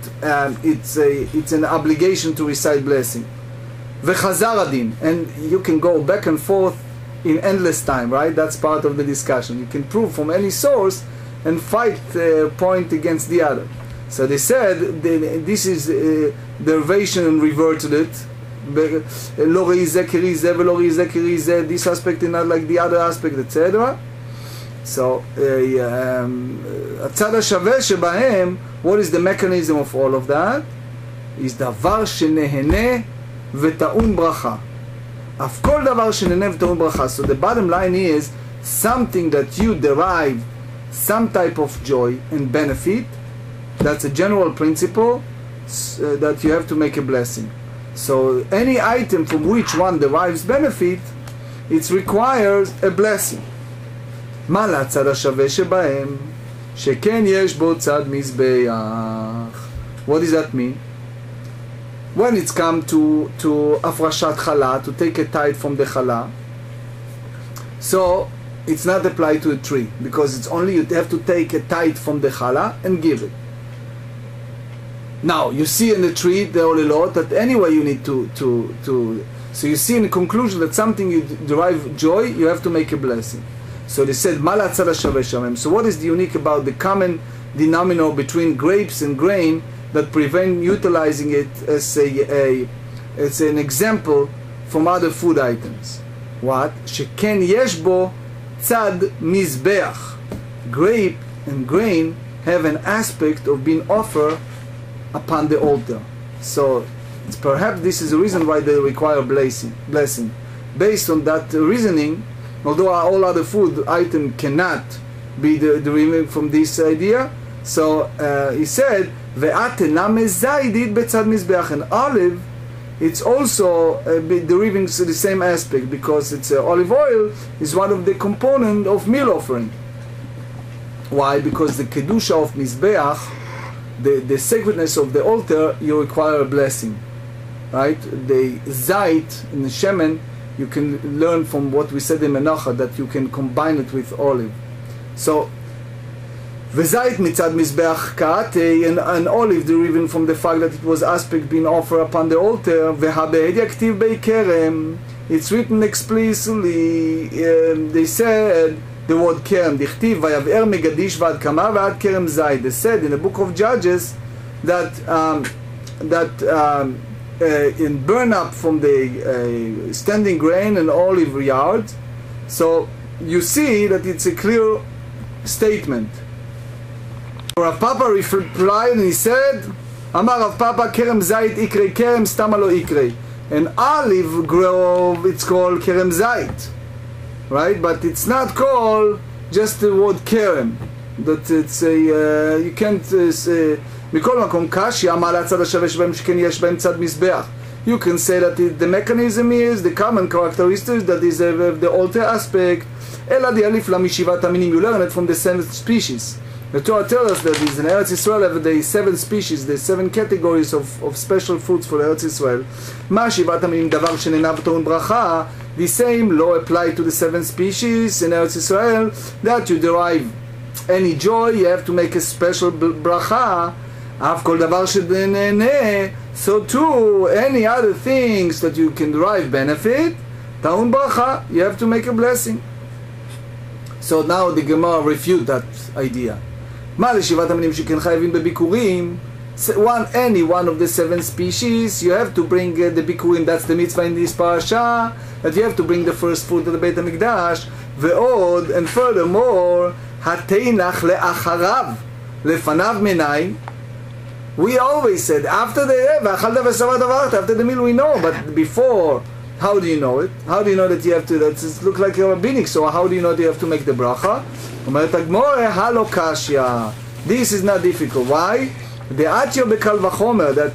it's an obligation to recite blessing. V'chazar adin, and you can go back and forth in endless time, right? That's part of the discussion. You can prove from any source and fight point against the other. So they said this is derivation and reverted it. This aspect is not like the other aspect, etc. So, הצד השווה שבהם, what is the mechanism of all of that? is דבר שנהנה וטעון ברכה. אף כל דבר שנהנה וטעון ברכה. So the bottom line is something that you derive some type of joy and benefit. That's a general principle that you have to make a blessing. So any item from which one derives benefit, it requires a blessing. מה לצד השווה שבהם? שכן יש בו צד מזבח. What does that mean? When it's come to הפרשת חלה, to take a tithe from the חלה, so it's not applied to a tree, because it's only you have to take a tithe from the challah and give it. Now, you see in the tree, the olelot, that anyway you need to so you see in the conclusion that something you derive joy, you have to make a blessing. So they said, Malat tzad shaveh shamem. So what is the unique about the common denominator between grapes and grain that prevent utilizing it as an example from other food items? What? שכן יש בו צד מזבח. Grape and grain have an aspect of being offered upon the altar. So perhaps this is the reason why they require blessing. Based on that reasoning, although all other food item cannot be derived from this idea, so he said, ואת אינה מזיידית בצד מזבח. And olive, it's also deriving to the same aspect, because it's olive oil is one of the components of meal offering. Why? Because the kedusha of mizbeach the sacredness of the altar, you require a blessing, right? The zait in the shemen, you can learn from what we said in Menacha, that you can combine it with olive. So, וזית מצד מזבח קאטי, an olive deriving from the fact that it was aspect being offered upon the altar, והבהדיה כתיב בי כרם, it's written explicitly, they said the word kerem, דכתיב ויבער מגדיש ועד קמה ועד כרם זית. They said in the book of Judges that in burn up from the standing grain and olive yard. So you see that it's a clear statement. Rav Papa replied and he said, Amar Rav Papa, kerem zait ikrei kerem, stama lo ikrei. An olive grove, it's called kerem zait, right? But it's not called just the word kerem. That it's a, you can't say, מכל מקום קשיא, מה לצד השווה שבהם שכן יש בהם צד מזבח. You can say that the mechanism is, the common characteristics that is the altar aspect, אלא דיאליף לה משבעת המינים. You learn it from the 7 species. The Torah tells us that in Eretz Yisrael the 7 species, the 7 categories of special fruits for Eretz Yisrael. מה שבעת המינים דבר שנענב טעון ברכה, the same law apply to the 7 species in Eretz Yisrael, that you derive any joy, you have to make a special bracha. אף כל דבר שנהנה, so too, any other things that you can derive benefit, טעון ברכה, you have to make a blessing. So now the Gemarah refute that idea. מה לשבעת המינים שכן חייבים בביקורים? Any one of the 7 species, you have to bring the bikurim, that's the mitzvah in this parasha, that you have to bring the first fruit of the Beit HaMikdash, ועוד, and furthermore, התנח לאחריו, לפניו מנין. We always said, after the ואכלת ושבעת עברת, after the meal we know, but before, how do you know it? How do you know that you have to, that it look like a rabbinic, so how do you know that you have to make the bracha? אומרת הגמרא, הלא קשיא. This is not difficult. Why? The atya bekal vachomer, that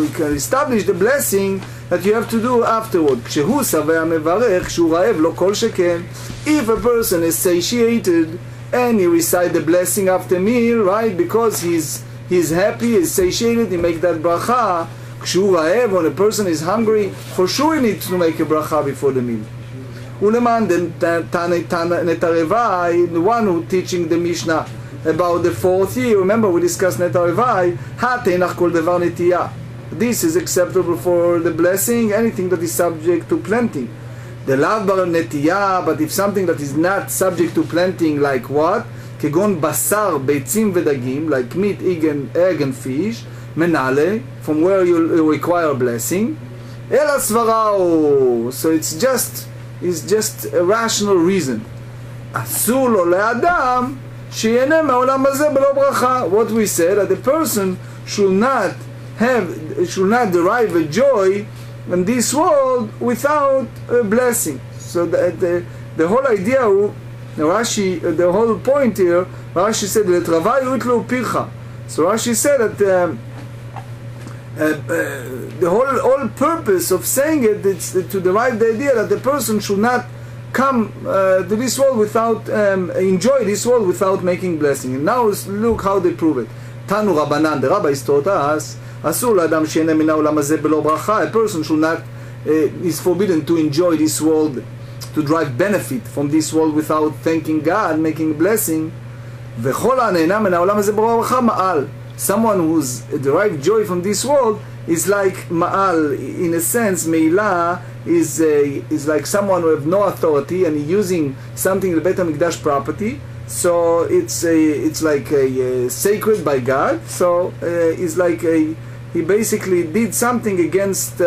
we can establish the blessing that you have to do afterward. כשהוא שבע מברך, כשהוא רעב, לא כל שכן. If a person is satiated and he recite the blessing after meal, right, because he's happy, he's satiated, he make that bracha. כשהוא רעב, when a person is hungry, for sure he needs to make a bracha before the meal. ולמען נתרבה, the one who teaching the Mishnah about the 4th year, remember we discussed נתרבה, התנח כל דבר נטייה. This is acceptable for the blessing, anything that is subject to planting. The לאו בר נטייה, but if something that is not subject to planting, like what? כגון בשר, ביצים ודגים, like meat, egg and fish, מנהלה, from where you require blessing, אלא סבראו, so it's just a rational reason. אסור לו לאדם שיהנה מהעולם הזה בלא ברכה. What we said, that the person should not derive a joy in this world without a blessing. So the whole idea, Rashi, the whole point here, Rashi said that so Rashi said that the whole purpose of saying it is to derive the idea that the person should not come to this world without enjoy this world without making blessing. And now look how they prove it. Tanu Rabbanan, the rabbis taught us, אסור לאדם שיהנה מן העולם הזה בלא ברכה. A person should not is forbidden to enjoy this world, to derive benefit from this world without thanking God, making a blessing. וכל הנהנה מן העולם הזה בלא ברכה מעל. Someone who's derived joy from this world is like ma'al, in a sense. Meila is like someone who have no authority and using something in the Beit HaMikdash property. So it's like a sacred by God. So it's like he basically did something against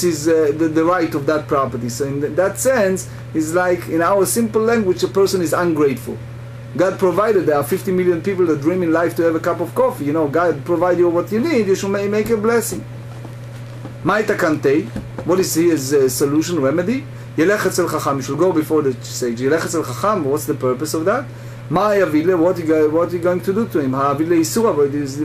his the right of that property. So in that sense, it's like in our simple language, a person is ungrateful. God provided, there are 50 million people that dream in life to have a cup of coffee. You know, God provide you what you need, you should make a blessing. What is his solution, remedy? ילך אצל חכם, you should go before the sage. ילך אצל חכם, what's the purpose of that? מה יביא לו, what are you going to do to him? יביא לאיסור, but he's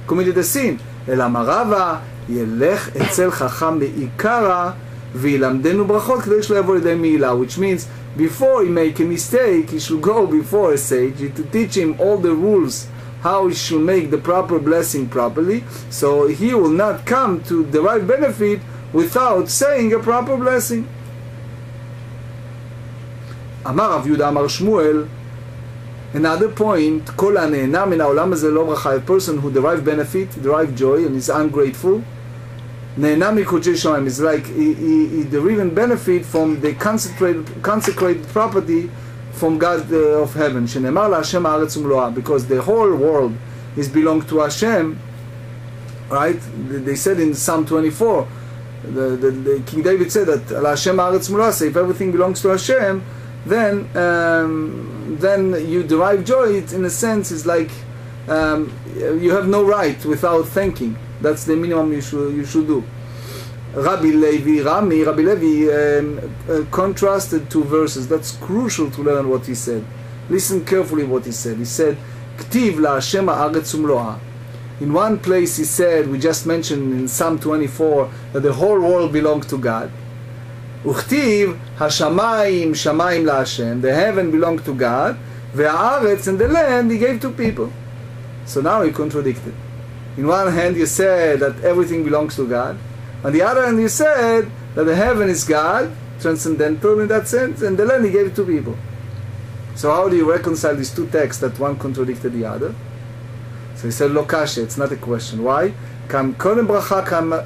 committed a sin. אלא מרבה, ילך אצל חכם בעיקרה, וילמדנו ברכות כדי שלא יבוא לידי מעילה, which means before he make a mistake, he should go before a sage to teach him all the rules how he should make the proper blessing properly, so he will not come to derive benefit without saying a proper blessing. אמר רב יהודה אמר שמואל, another point, כל הנהנה מן העולם הזה לא ברכה, a person who derive benefit, derive joy and is ungrateful, נהנה מקודשי שמיים, is like he derive benefit from the consecrated property from God of heaven, שנאמר להשם הארץ ומלואה, because the whole world is belong to Hashem, right? They said in Psalm 24, the King David said that להשם הארץ ומלואה, so if everything belongs to Hashem, then you derive joy. It, in a sense, is like you have no right without thanking. That's the minimum you should do. Rabbi Levi contrasted two verses. That's crucial to learn what he said. Listen carefully what he said. He said, "Ktiv la'Hashem ha'aretz u'mlo'ah." In one place he said, we just mentioned in Psalm 24, that the whole world belongs to God. וכתיב, השמיים, שמיים להשם, the heaven belonged to God, והארץ and the land he gave to people. So now he contradicted. In one hand you said that everything belongs to God, on the other hand you said that the heaven is God, transcendental in that sense, and the land he gave to people. So how do you reconcile these two texts that one contradicted the other? So he said, לא קשה, it's not a question. Why? כאן קודם ברכה,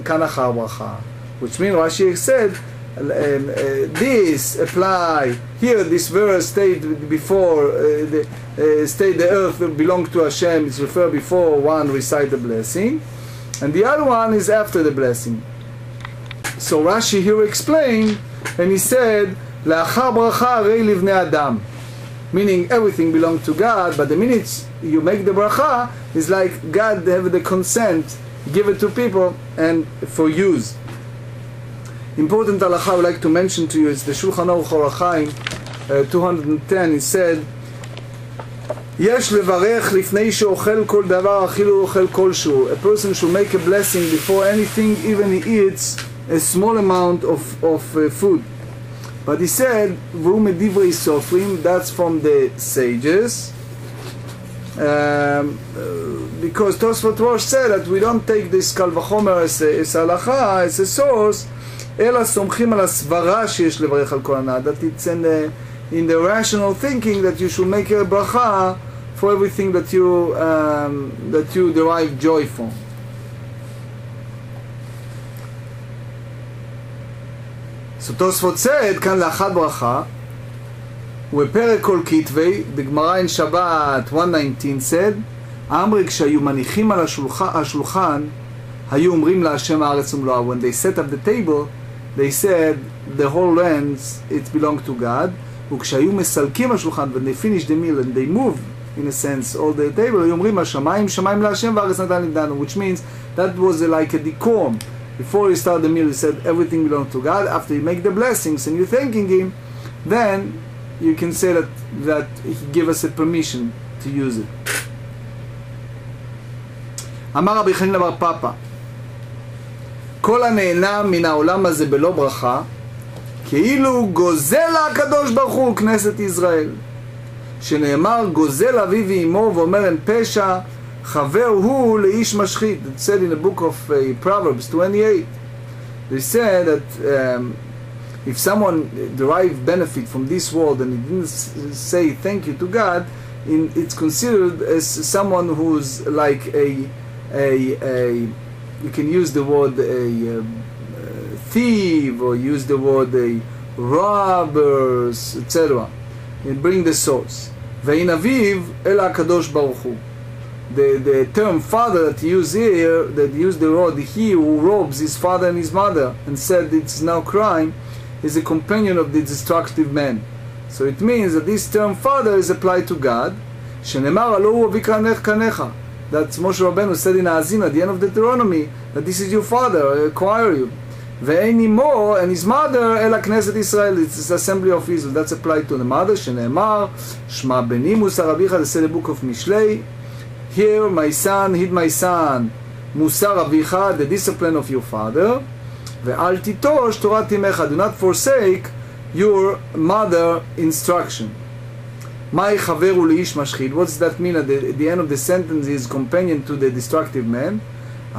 כאן אחר ברכה. Which means Rashi said, this apply here. This verse stated before the earth belongs to Hashem. It's referred before one recite the blessing, and the other one is after the blessing. So Rashi here explained, and he said, "La'achar bracha rei livnei adam," meaning everything belongs to God. But the minute you make the bracha, it's like God have the consent, give it to people and for use. Important halacha I would like to mention to you is the Shulchan Aruch Orach Chaim 210. He said, "Yesh levarech lifnei she'ochel kol davar afilu ochel kolshu." A person should make a blessing before anything, even he eats a small amount of food. But he said, "V'hu medivrei sofrim," that's from the sages. Because Tosefta said that we don't take this kal v'chomer as halacha, as a source, אלא סומכים על הסברה שיש לברך על כל הנאה, that it's in the rational thinking that you should make a bracha for everything that you derive joy from. So Tosefta said, כאן לאחת ברכה, ובפרק כל כתבי, בגמרא in שבת 119 said, אמרי כשהיו מניחים על השולחן, היו אומרים להשם הארץ ומלואה. When they set up the table, they said the whole land it belonged to God. וכשהיו מסלקים השולחן, when they finished the meal and they move in a sense all the table, היו אומרים השמיים שמיים להשם והארץ נתן לנו, which means that was like a decorum. Before you start the meal you said everything belongs to God. After you make the blessings and you're thanking him, then you can say that he gave us a permission to use it. אמר רבי חנינא בר פפא, כל הנהנה מן העולם הזה בלא ברכה, כאילו גוזל הקדוש ברוך הוא כנסת ישראל. שנאמר גוזל אביו ואמו ואומר אין פשע, חבר הוא לאיש משחית. It said in the book of Proverbs 28. They said that if someone derived benefit from this world and he didn't say thank you to God, it's considered as someone who's like you can use the word a thief, or use the word a robbers, etc. And bring the source. ואין אביו אלא הקדוש ברוך הוא. The term father that he used here, that he used the word he who robs his father and his mother and said it's now crime, is a companion of the destructive man. So it means that this term father is applied to God. שנאמר הלא הוא אבי כנך. That Moshe Rabbeinu said in Azin at the end of Deuteronomy that this is your father, I acquire you. ואין אמו and his mother אלא כנסת ישראל, it's the assembly of Israel. That's applied to the mother. שנאמר שמע בני מוסר אביך, they say the book of Mishlei. Hear my son, heed my son, מוסר אביך, the discipline of your father. ואל תיטוש תורת אמך. Do not forsake your mother instruction. מהי חברו לאיש משחית? What does that mean at the end of the sentence is companion to the destructive man?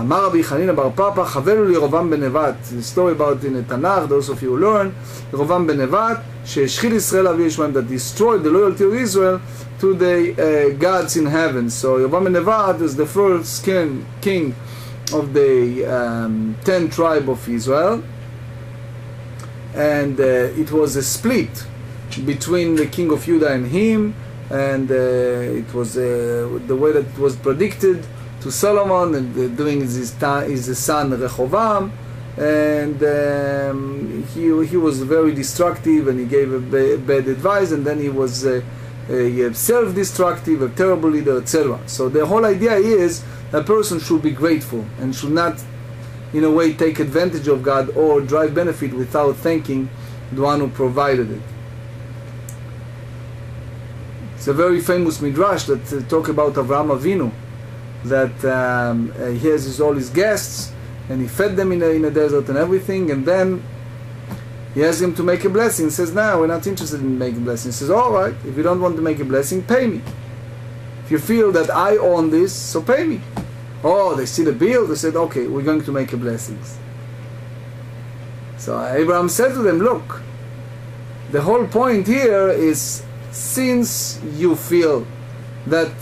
אמר רבי חנינא בר פפא, חברו לירבעם בן נבט. The story about in the Tanakh, those of you who learn, ירבעם בן נבט, שהשחית ישראל אבי ישמעאל, that destroyed the loyalty of Israel to the gods in heaven. So ירבעם בן נבט is the first king of the 10 tribe of Israel, and it was a split between the king of Judah and him, and it was the way that it was predicted to Solomon, and doing his son Rehoboam, and he was very destructive, and he gave a bad advice, and then he was self-destructive, a terrible leader, etc. So the whole idea is a person should be grateful and should not in a way take advantage of God or drive benefit without thanking the one who provided it. It's a very famous Midrash that talk about Avraham Avinu, that he has all his guests and he fed them in a desert and everything, and then he asks him to make a blessing. He says, no, we're not interested in making a blessing. He says, all right, if you don't want to make a blessing, pay me. If you feel that I own this, so pay me. Oh, they see the bill, they said, okay, we're going to make a blessing. So Abraham said to them, look, the whole point here is, since you feel that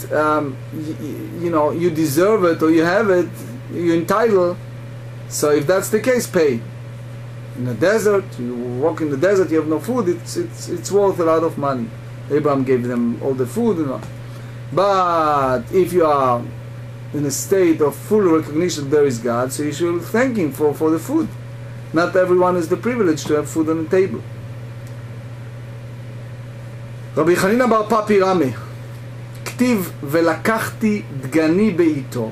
you deserve it or you have it, you're entitled, so if that's the case, pay. In the desert, you walk in the desert, you have no food, it's worth a lot of money. Abraham gave them all the food, But if you are in a state of full recognition that there is God, so you should thank Him for the food. Not everyone has the privilege to have food on the table. רבי חנינא בר פפי רמי, כתיב ולקחתי דגני בעיתו.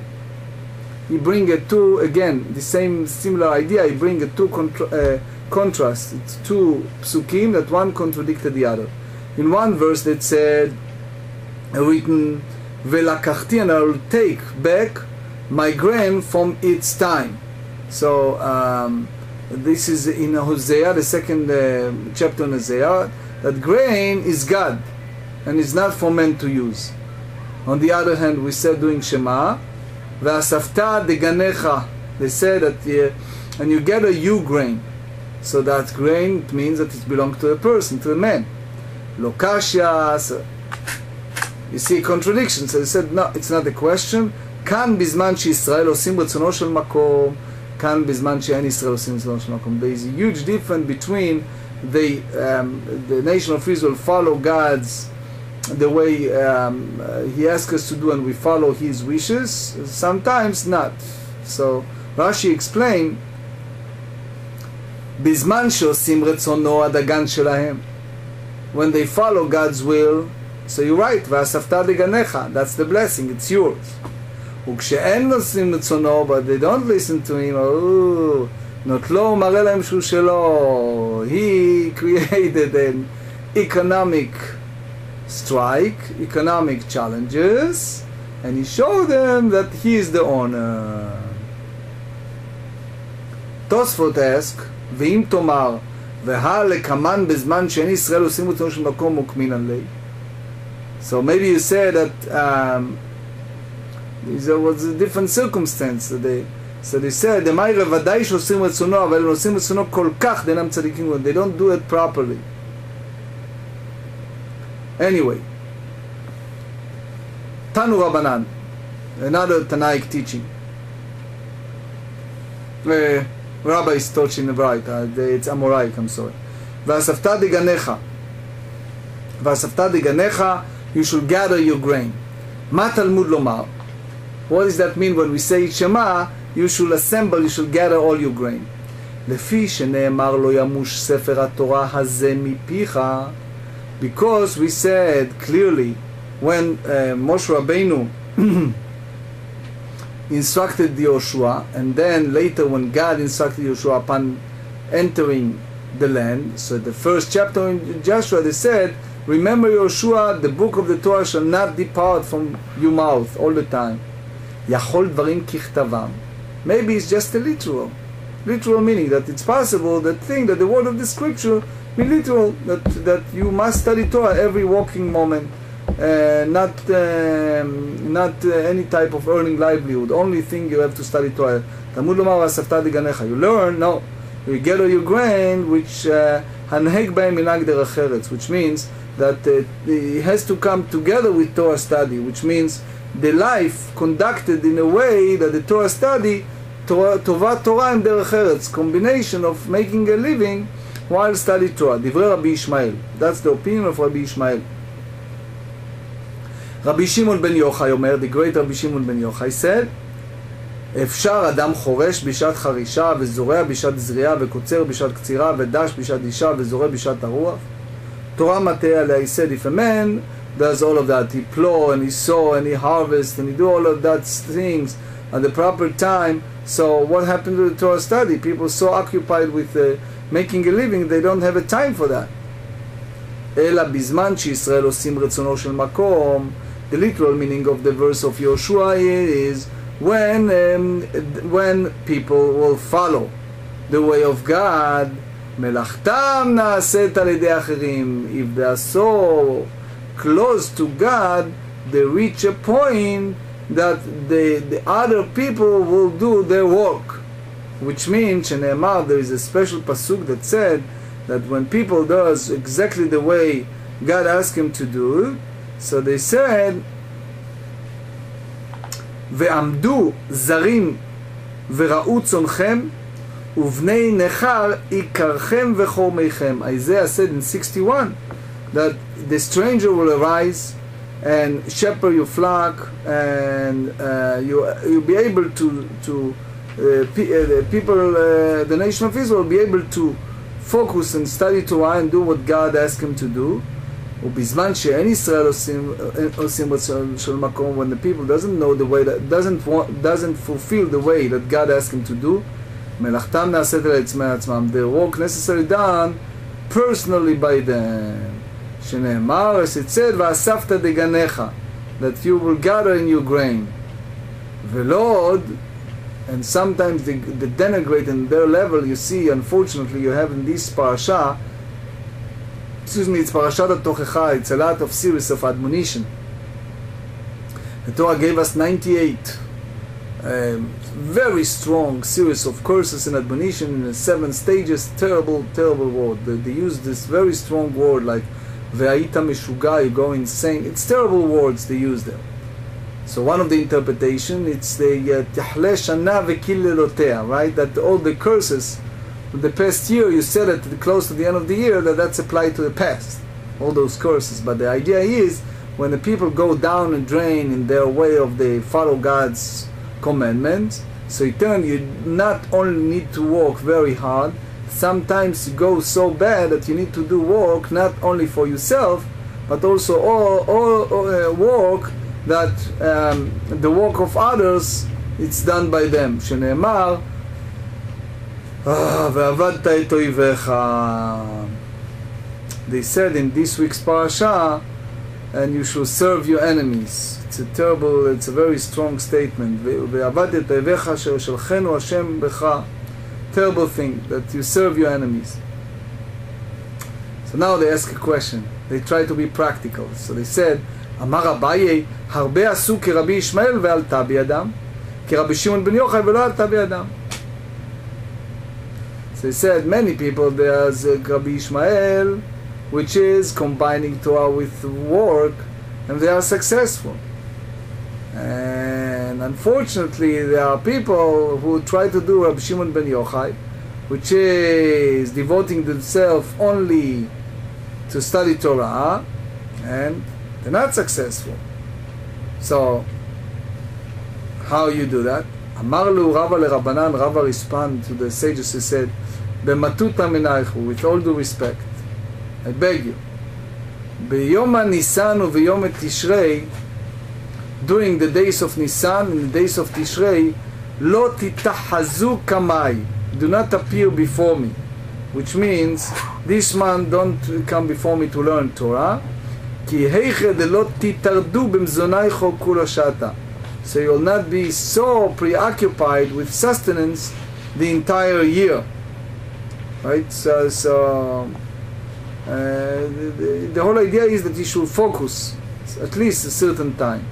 He bring it two, again, the same similar idea, he bring it two contrasts. It's two psukim that one contradicted the other. In one verse that said, written, ולקחתי, and I will take back my grain from its time. So this is in Hosea, the second chapter in Hosea, that grain is God and is not for men to use. On the other hand, we said doing Shema, ואספת דגניך, they said that and you gather you grain. So that grain, it means that it belongs to a person, to a man. Lokashya, so you see contradiction. So they said, no, it's not a question. כאן בזמן שישראל עושים רצונו של מקום, כאן בזמן שאין ישראל עושים רצונו של מקום. There is a huge difference between the nation of Israel follow God's the way He asks us to do, and we follow His wishes. Sometimes not. So Rashi explained, בזמן שעושים רצונו הדגן שלהם, when they follow God's will. So you're right, ואספת דגניך, that's the blessing, it's yours. וכשאין עושים רצונו, but they don't listen to Him, נוטלו מראה להם שהוא שלו. He created an economic strike, economic challenges, and He showed them that He is the owner. Tosefta ask, ואם תאמר, והלקמן בזמן שאין ישראל עושים רצונו של מקום מוקמין לי. So maybe you said that there was a different circumstance. So they said, דמיירא ודאי שעושים רצונו, אבל הם עושים רצונו כל כך, דינם צדיקים, they don't do it properly. Anyway, Tanu Rabbanan, another Tanaic teaching. Rabbi is touching the right, it's Amoraic, I'm sorry. ואספת דגניך, ואספת דגניך, you should gather your grain. מה תלמוד לומר? What does that mean when we say Shema? You should assemble, you should gather all your grain. לפי שנאמר לא ימוש ספר התורה הזה מפיך, because we said clearly when Moshe Rabbeinu instructed Yoshua, and then later when God instructed Yoshua upon entering the land, so the first chapter in Joshua they said, remember Yoshua, the book of the Torah shall not depart from your mouth all the time. יכול דברים ככתבם. Maybe it's just a literal. literal meaning, that it's possible that the word of the scripture mean literal, that you must study Torah every walking moment, not any type of earning livelihood. Only thing you have to study Torah. Talmud lomar Tosefta diganecha. You learn, no, you gather your grain, which hanheg b'hem minhag derech eretz, which means that it has to come together with Torah study, which means the life conducted in a way that the Torah study, Tovat Torah and derech eretz, combination of making a living while study Torah. Divrei Rabbi Ishmael. That's the opinion of Rabbi Ishmael. Rabbi Shimon ben Yochai Omer, the great Rabbi Shimon ben Yochai said, אפשר אדם חורש בשעת חרישה וזורע בשעת זריעה וקוצר בשעת קצירה ודש בשעת אישה וזורע בשעת הרוח. Torah Matea עליה, he said, if a man does all of that, he plow and he sow and he harvest and he do all of that things at the proper time, so what happened to the Torah study? People so occupied with making a living, they don't have a time for that. אלא בזמן שישראל עושים רצונו של מקום, the literal meaning of the verse of Yoshua is when people will follow the way of God, מלאכתם נעשית על ידי אחרים. If they are so close to God, they reach a point that the other people will do their work, which means, שנאמר, there is a special pasuk that said that when people does exactly the way God asked him to do, so they said, ועמדו זרים וראו צונכם ובני נכר עיקרכם וחורמיכם. Isaiah said in 61 that the stranger will arise and shepherd your flock, and you'll be able to the nation of Israel will be able to focus and study Torah and do what God asked him to do. ובזמן שאין ישראל עושים רצון של מקום, when the people doesn't know the way, that doesn't fulfill the way that God asked him to do, מלאכתם נעשית על עצמם, their work necessarily done personally by them. שנאמר, as it said, ואספת דגניך, that you will gather in your grain. ולא עוד, and sometimes they denigrate in their level, you see, unfortunately, you have in this parasha, it's Parashat HaTochecha, it's a lot of series of admonition. The Torah gave us 98 very strong series of curses and admonition in 7 stages. Terrible, terrible word. They use this very strong word like Ve'ayita Meshuga, you go insane. It's terrible words they use there. So one of the interpretation, it's the Tahle Shana Ve'killelotea, right? That all the curses the past year, you said it close to the end of the year, that's applied to the past, all those curses. But the idea is, when the people go down and drain in their way of they follow God's commandments, so in turn you not only need to work very hard, sometimes you go so bad that you need to do work not only for yourself, but also all work that the work of others, it's done by them. שנאמר, ועבדת את אויביך. They said in this week's parasha, and you shall serve your enemies. It's a very strong statement. ועבדת את אויביך אשר שלחנו השם בך. Terrible thing, that you serve your enemies. So now they ask a question. They try to be practical. So they said, אמר אביי, הרבה עשו כרבי ישמעאל ועלתה בידם, כרבי שמעון בן יוחאי ולא עלתה בידם. So he said, many people, there's Rabbi Ishmael, which is combining Torah with work, and they are successful. And unfortunately, there are people who try to do Rabbi Shimon ben Yochai, which is devoting themselves only to study Torah, and they're not successful. So, how you do that? Amar lu Rava le Rabbanan, Rava responded to the sages, he said, B'matuta minaychu, with all due respect, I beg you, B'yom Nisan u v'yom Tishrei, during the days of Nisan and the days of Tishrei, lo titahazu kamai, do not appear before me, which means this man don't come before me to learn Torah, ki heiche de lo titardu b'mzonaycho kula shata. So you will not be so preoccupied with sustenance the entire year. Right? So the whole idea is that you should focus at least a certain time.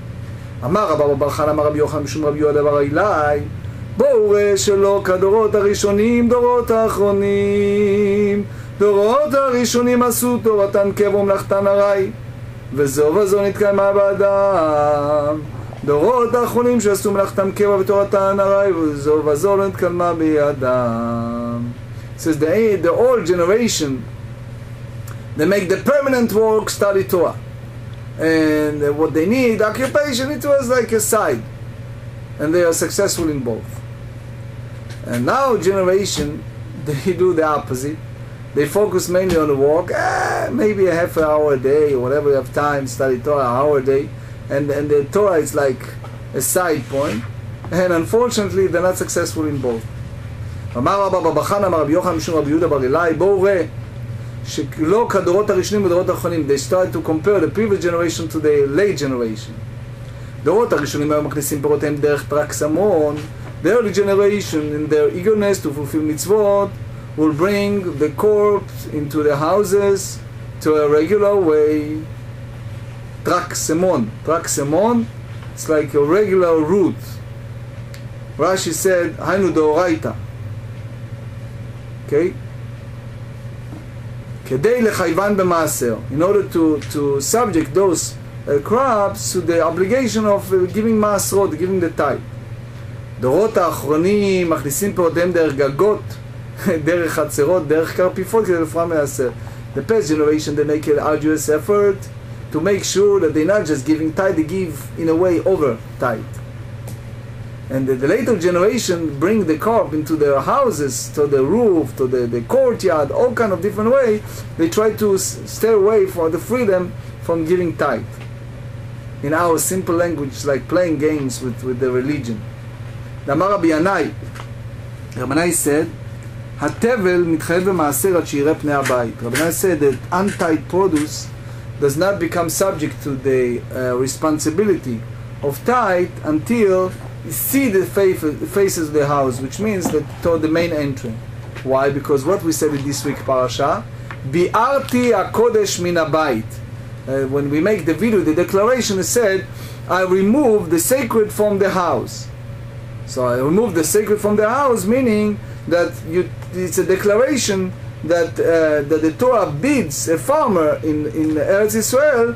אמר רבא בר חנא אמר רבי יוחנן משום רבי יהודה בר אילאי, בואו ראה שלא כדורות הראשונים דורות האחרונים. דורות הראשונים עשו תורתן קבע ומלאכתן ארעי, וזו וזו נתקיימה באדם. דורות האחרונים שעשו מלאכתם קבע ותורתן ארעי, וזו וזו לא נתקיימה באדם. It says the old generation, they make the permanent work study Torah. And what they need, occupation, it was like a side. And they are successful in both. And now generation, they do the opposite. They focus mainly on the work, maybe a half an hour a day, or whatever you have time, study Torah, an hour a day. And the Torah is like a side point. And unfortunately, they're not successful in both. אמר רבא בר חנא אמר רבי יוחנן משום רבי יהודה בר אילאי, בואו ראה שלא כדורות הראשונים ודורות האחרונים. They started to compare the previous generation to the late generation. דורות הראשונים היו מכניסים פירותיהם דרך טרקסמון. The early generation, in their eagerness to fulfill mitzvot, will bring the corpse into the houses to a regular way. Tractate, it's like a regular route. Rashi said, Hainu Deoraita. Okay? כדי לחייבן במעשר, in order to subject those crops to the obligation of giving מעשרות, giving the tithe. דורות האחרונים מכניסים פירותיהם דרך גגות, דרך חצרות, דרך קרפיפות כדי לפרוע מעשר. The past generation, they make an arduous effort to make sure that they're not just giving tithe, they give in a way over tithe. And the later generation bring the crop into their houses, to the roof, to the courtyard, all kind of different way. They try to stay away for the freedom from giving tithe. In our simple language, it's like playing games with the religion. אמר רבי ינאי, רבי ינאי said, התבל מתחייב במעשר עד שיראה פני הבית. רבי ינאי said that untied produce does not become subject to the responsibility of tithe until you see the faces of the house, which means that toward the main entry. Why? Because what we said in this week parasha, bi'arti hakodesh min habayit. When we make the video, the declaration is said, I remove the sacred from the house. So I remove the sacred from the house, meaning that it's a declaration that the Torah bids a farmer in Eretz Israel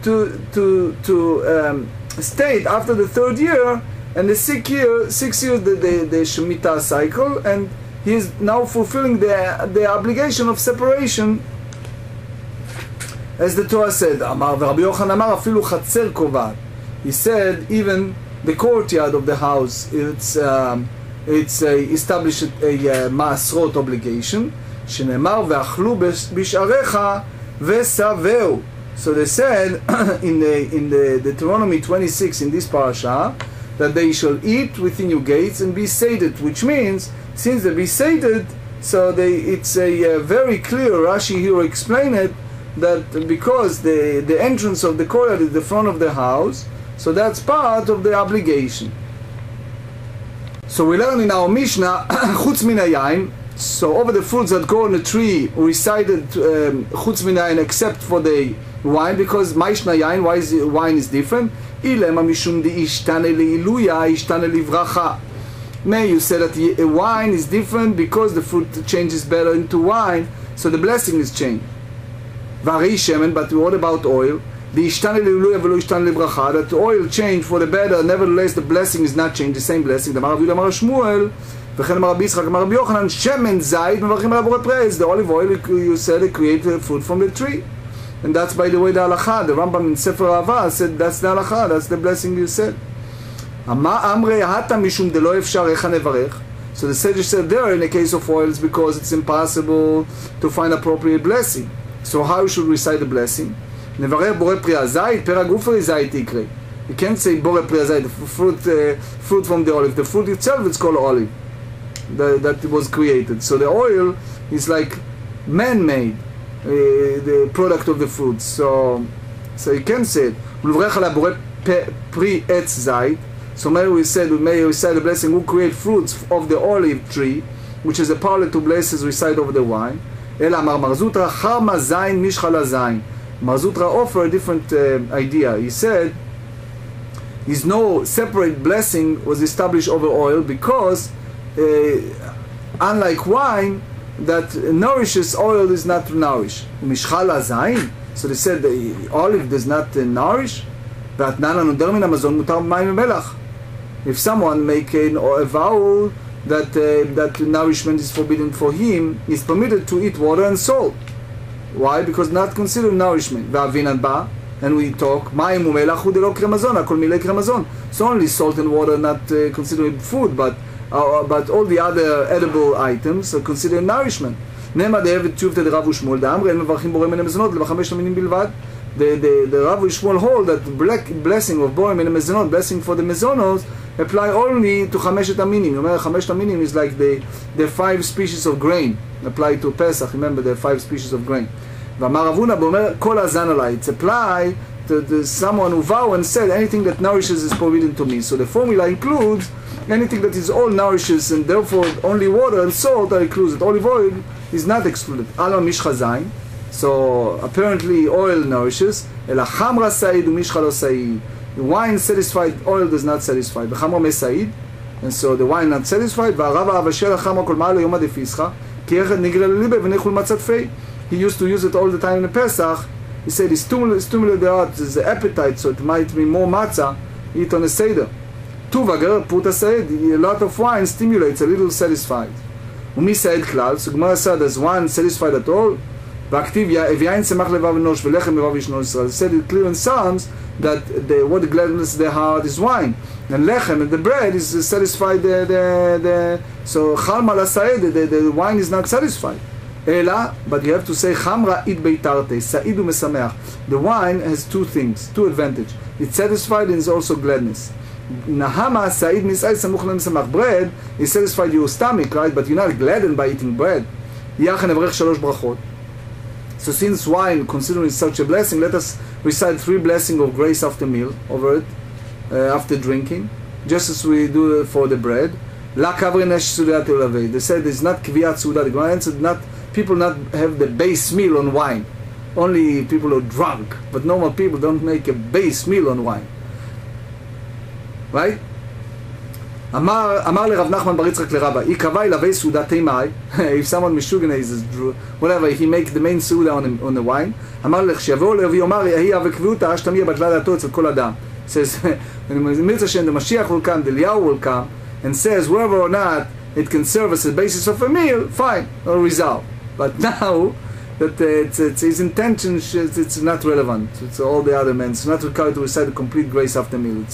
to state after the third year and the 6 years the Shemitah cycle, and he is now fulfilling the obligation of separation, as the Torah said. Amar Rabbi Yochanan Amar afilu chatzer kovad. He said even the courtyard of the house, it's established a maasrot obligation. Shenemar ve'achlu b'sharecha ve'saveu. So they said in the Deuteronomy 26 in this parasha that they shall eat within your gates and be sated, which means since they be sated, so it's a very clear. Rashi here explained it that because the entrance of the courtyard is the front of the house, so that's part of the obligation. So we learn in our Mishnah chutz min hayayin. So over the fruits that grow on the tree, recited chutz min hayayin except for the wine, because Mishna yayin, why is wine is different? Ilema mishum di ishtane leiluya ishtane livracha. May you say that a wine is different because the fruit changes better into wine, so the blessing is changed. Vari shemen, but what about oil? The ishtane leiluya v'lo ishtane livracha. That the oil changed for the better, nevertheless the blessing is not changed, the same blessing. The Amar Rav Yudah Amar Shmuel, v'chen Amar Rabbi Yitzchak Amar Rabbi Yochanan, shemen zayit mevarchim ala borei pres. The olive oil you said it created fruit from the tree. And that's, by the way, the halacha. The Rambam in Sefer Ahava said that's the halacha, that's the blessing you said. So the sage said there in the case of oils, because it's impossible to find appropriate blessing. So how should we recite the blessing? You can't say borei pri hazayit, fruit from the olive. The fruit itself is called olive, that was created. So the oil is like man-made. The product of the fruits. So you can say it. So may we recite the blessing who create fruits of the olive tree, which is a parallel to blessings recite over the wine. Ela Amar Mar Zutra Charma Zayin Mishchala Zayin. Mar Zutra offered a different idea. He said, "Is no separate blessing was established over oil because, unlike wine, that nourishes, oil is not to nourish. Mishchala Zayin." So they said the olive does not nourish. If someone make a vow that nourishment is forbidden for him, he's permitted to eat water and salt. Why? Because not considered nourishment. And we talk, so only salt and water not considered food, but all the other edible items are considered nourishment. The Rav Shmuel hold that blessing of Borim and Mezonot, blessing for the Mezonos, apply only to Chameshet Aminim. Remember, Chameshet Aminim is like the 5 species of grain, apply to Pesach. Remember, the 5 species of grain. It's apply to someone who vow and said anything that nourishes is forbidden to me. So the formula includes anything that is all nourishes, and therefore only water and salt are included. Olive oil is not excluded. Alma Mishcha Zayin. So apparently oil nourishes. Ela chamra said umishcha lo said. The wine satisfied, oil does not satisfy. B'chamra mesaid, and so the wine not satisfied. V'arava avashel chamra kol ma'al yom adefischa ki echad nigla lelibe v'nechul matzat fei. He used to use it all the time in the Pesach. He said it's stimulate the heart, it's the appetite, so it might be more matzah. Eat on a seder. Tuvager puta said a lot of wine stimulates a little satisfied. Umi said klal. So Gemarah said, does wine satisfied at all? Said it clear in Psalms that what gladness their heart is wine, and lechem and the bread is satisfied. So chalma lasaed, the wine is not satisfied. Ela, but you have to say chamra it beitarte saidu mesameach. The wine has 2 things, 2 advantages. It's satisfied and it's also gladness. Nahama said misai samuch lemesamach. Bread is satisfied your stomach, right? But you're not gladdened by eating bread. Yachan evrech 3 brachot. So since wine, considering such a blessing, let us recite 3 blessings of grace after meal, over it, after drinking, just as we do for the bread. La kavre nesh sudat ulavei. They said it's not kviat sudat. The Gemara answered, not people not have the base meal on wine. Only people who are drunk, but normal people don't make a base meal on wine. Right? Amar le Rav Nachman bar Yitzchak le Rabba, Ikavai lavei sudatei mai. If someone mishuganizes, whatever, he makes the main suda on the wine. Amar lech shiavo levi omar yehi avekvuta ashtamia batla dato etzel kol adam. Says, when Mitzvah Shem, the Mashiach will come, the Eliyahu will come, and says whether or not it can serve as a basis of a meal, fine, no result. But now that it's his intention, it's not relevant. It's all the other men. It's not required to recite a complete grace after meal.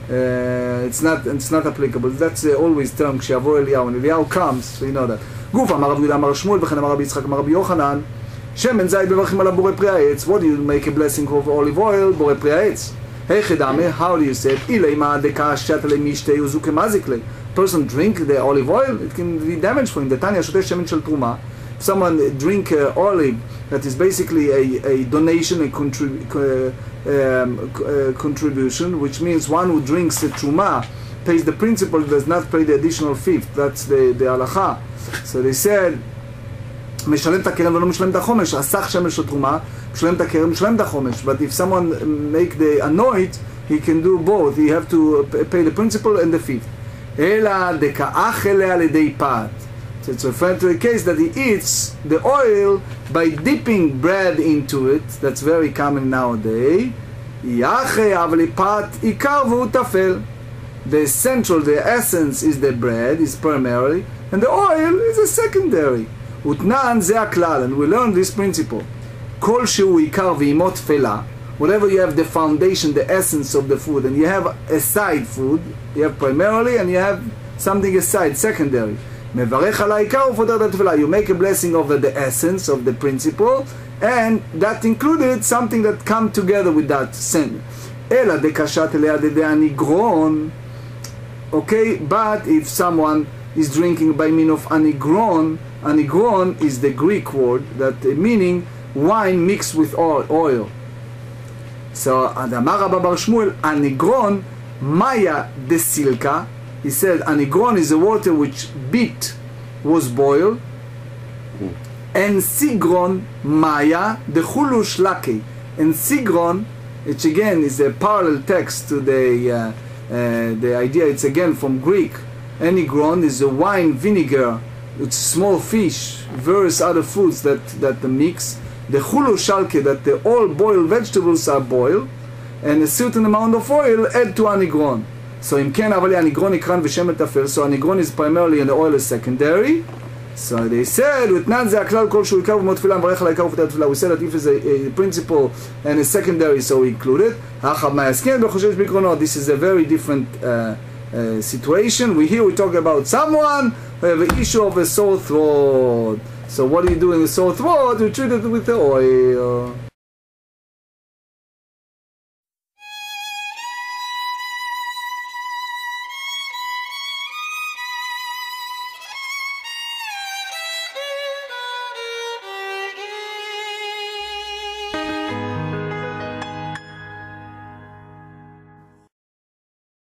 It's not applicable. That's always term כשיבוא אליהו. When Eliyahu comes, so you know that. גוף אמר רב יהודה אמר שמואל וכן אמר רבי יצחק אמר רבי יוחנן שמן זית מברכים עליו בורא פרי העץ. What do you make a blessing of olive oil? בורא פרי העץ. היכי דמי, how do you say it? אילי מה דקה שתה למשתה יוזו כמזיק לי. Person drink the olive oil, it can be damaged for him. The Tanya שותה שמן של תרומה. Someone drink olive that is basically a donation, a contribution, which means one who drinks the truma pays the principal, does not pay the additional fifth. That's the halacha. So they said, משלם את הכרם ולא משלם את החומש. הסך שמן של תרומה, משלם את הכרם, משלם את החומש. But if someone make the anoint, he can do both. He have to pay the principal and the fifth. אלא דקאח אליה על ידי פת. So it's referring to a case that he eats the oil by dipping bread into it. That's very common nowadays. The central, the essence is the bread, is primarily, and the oil is a secondary. And we learn this principle. Whatever you have the foundation, the essence of the food, and you have a side food, you have primarily and you have something aside, secondary. You make a blessing over the essence of the principle, and that included something that come together with that sin. Okay, but if someone is drinking by means of anigron, anigron is the Greek word that meaning wine mixed with oil. So Amar Rabba bar Shmuel, anigron Maya de silka, he said anigron is the water which beet was boiled, and sigron Maya de chulush lake, and sigron, which again is a parallel text to the idea, it's again from Greek. Anigron is a wine vinegar, it's small fish, various other foods that mix. The chulu shalke, that the all boiled vegetables are boiled, and a certain amount of oil add to anigron. So im ken avali anigron ikran v'shem tafer. So anigron is primarily and the oil is secondary. So they said with nan ze aklal kol shu ikav mot tefillah varech la ikav v'tat tefillah. We said that if it's a principle and a secondary, so we include it. Hachav ma'asken b'choshesh b'ikronot. This is a very different situation. We talk about someone who have an issue of a sore throat. So what do you do in a sore throat? You treat it with the oil.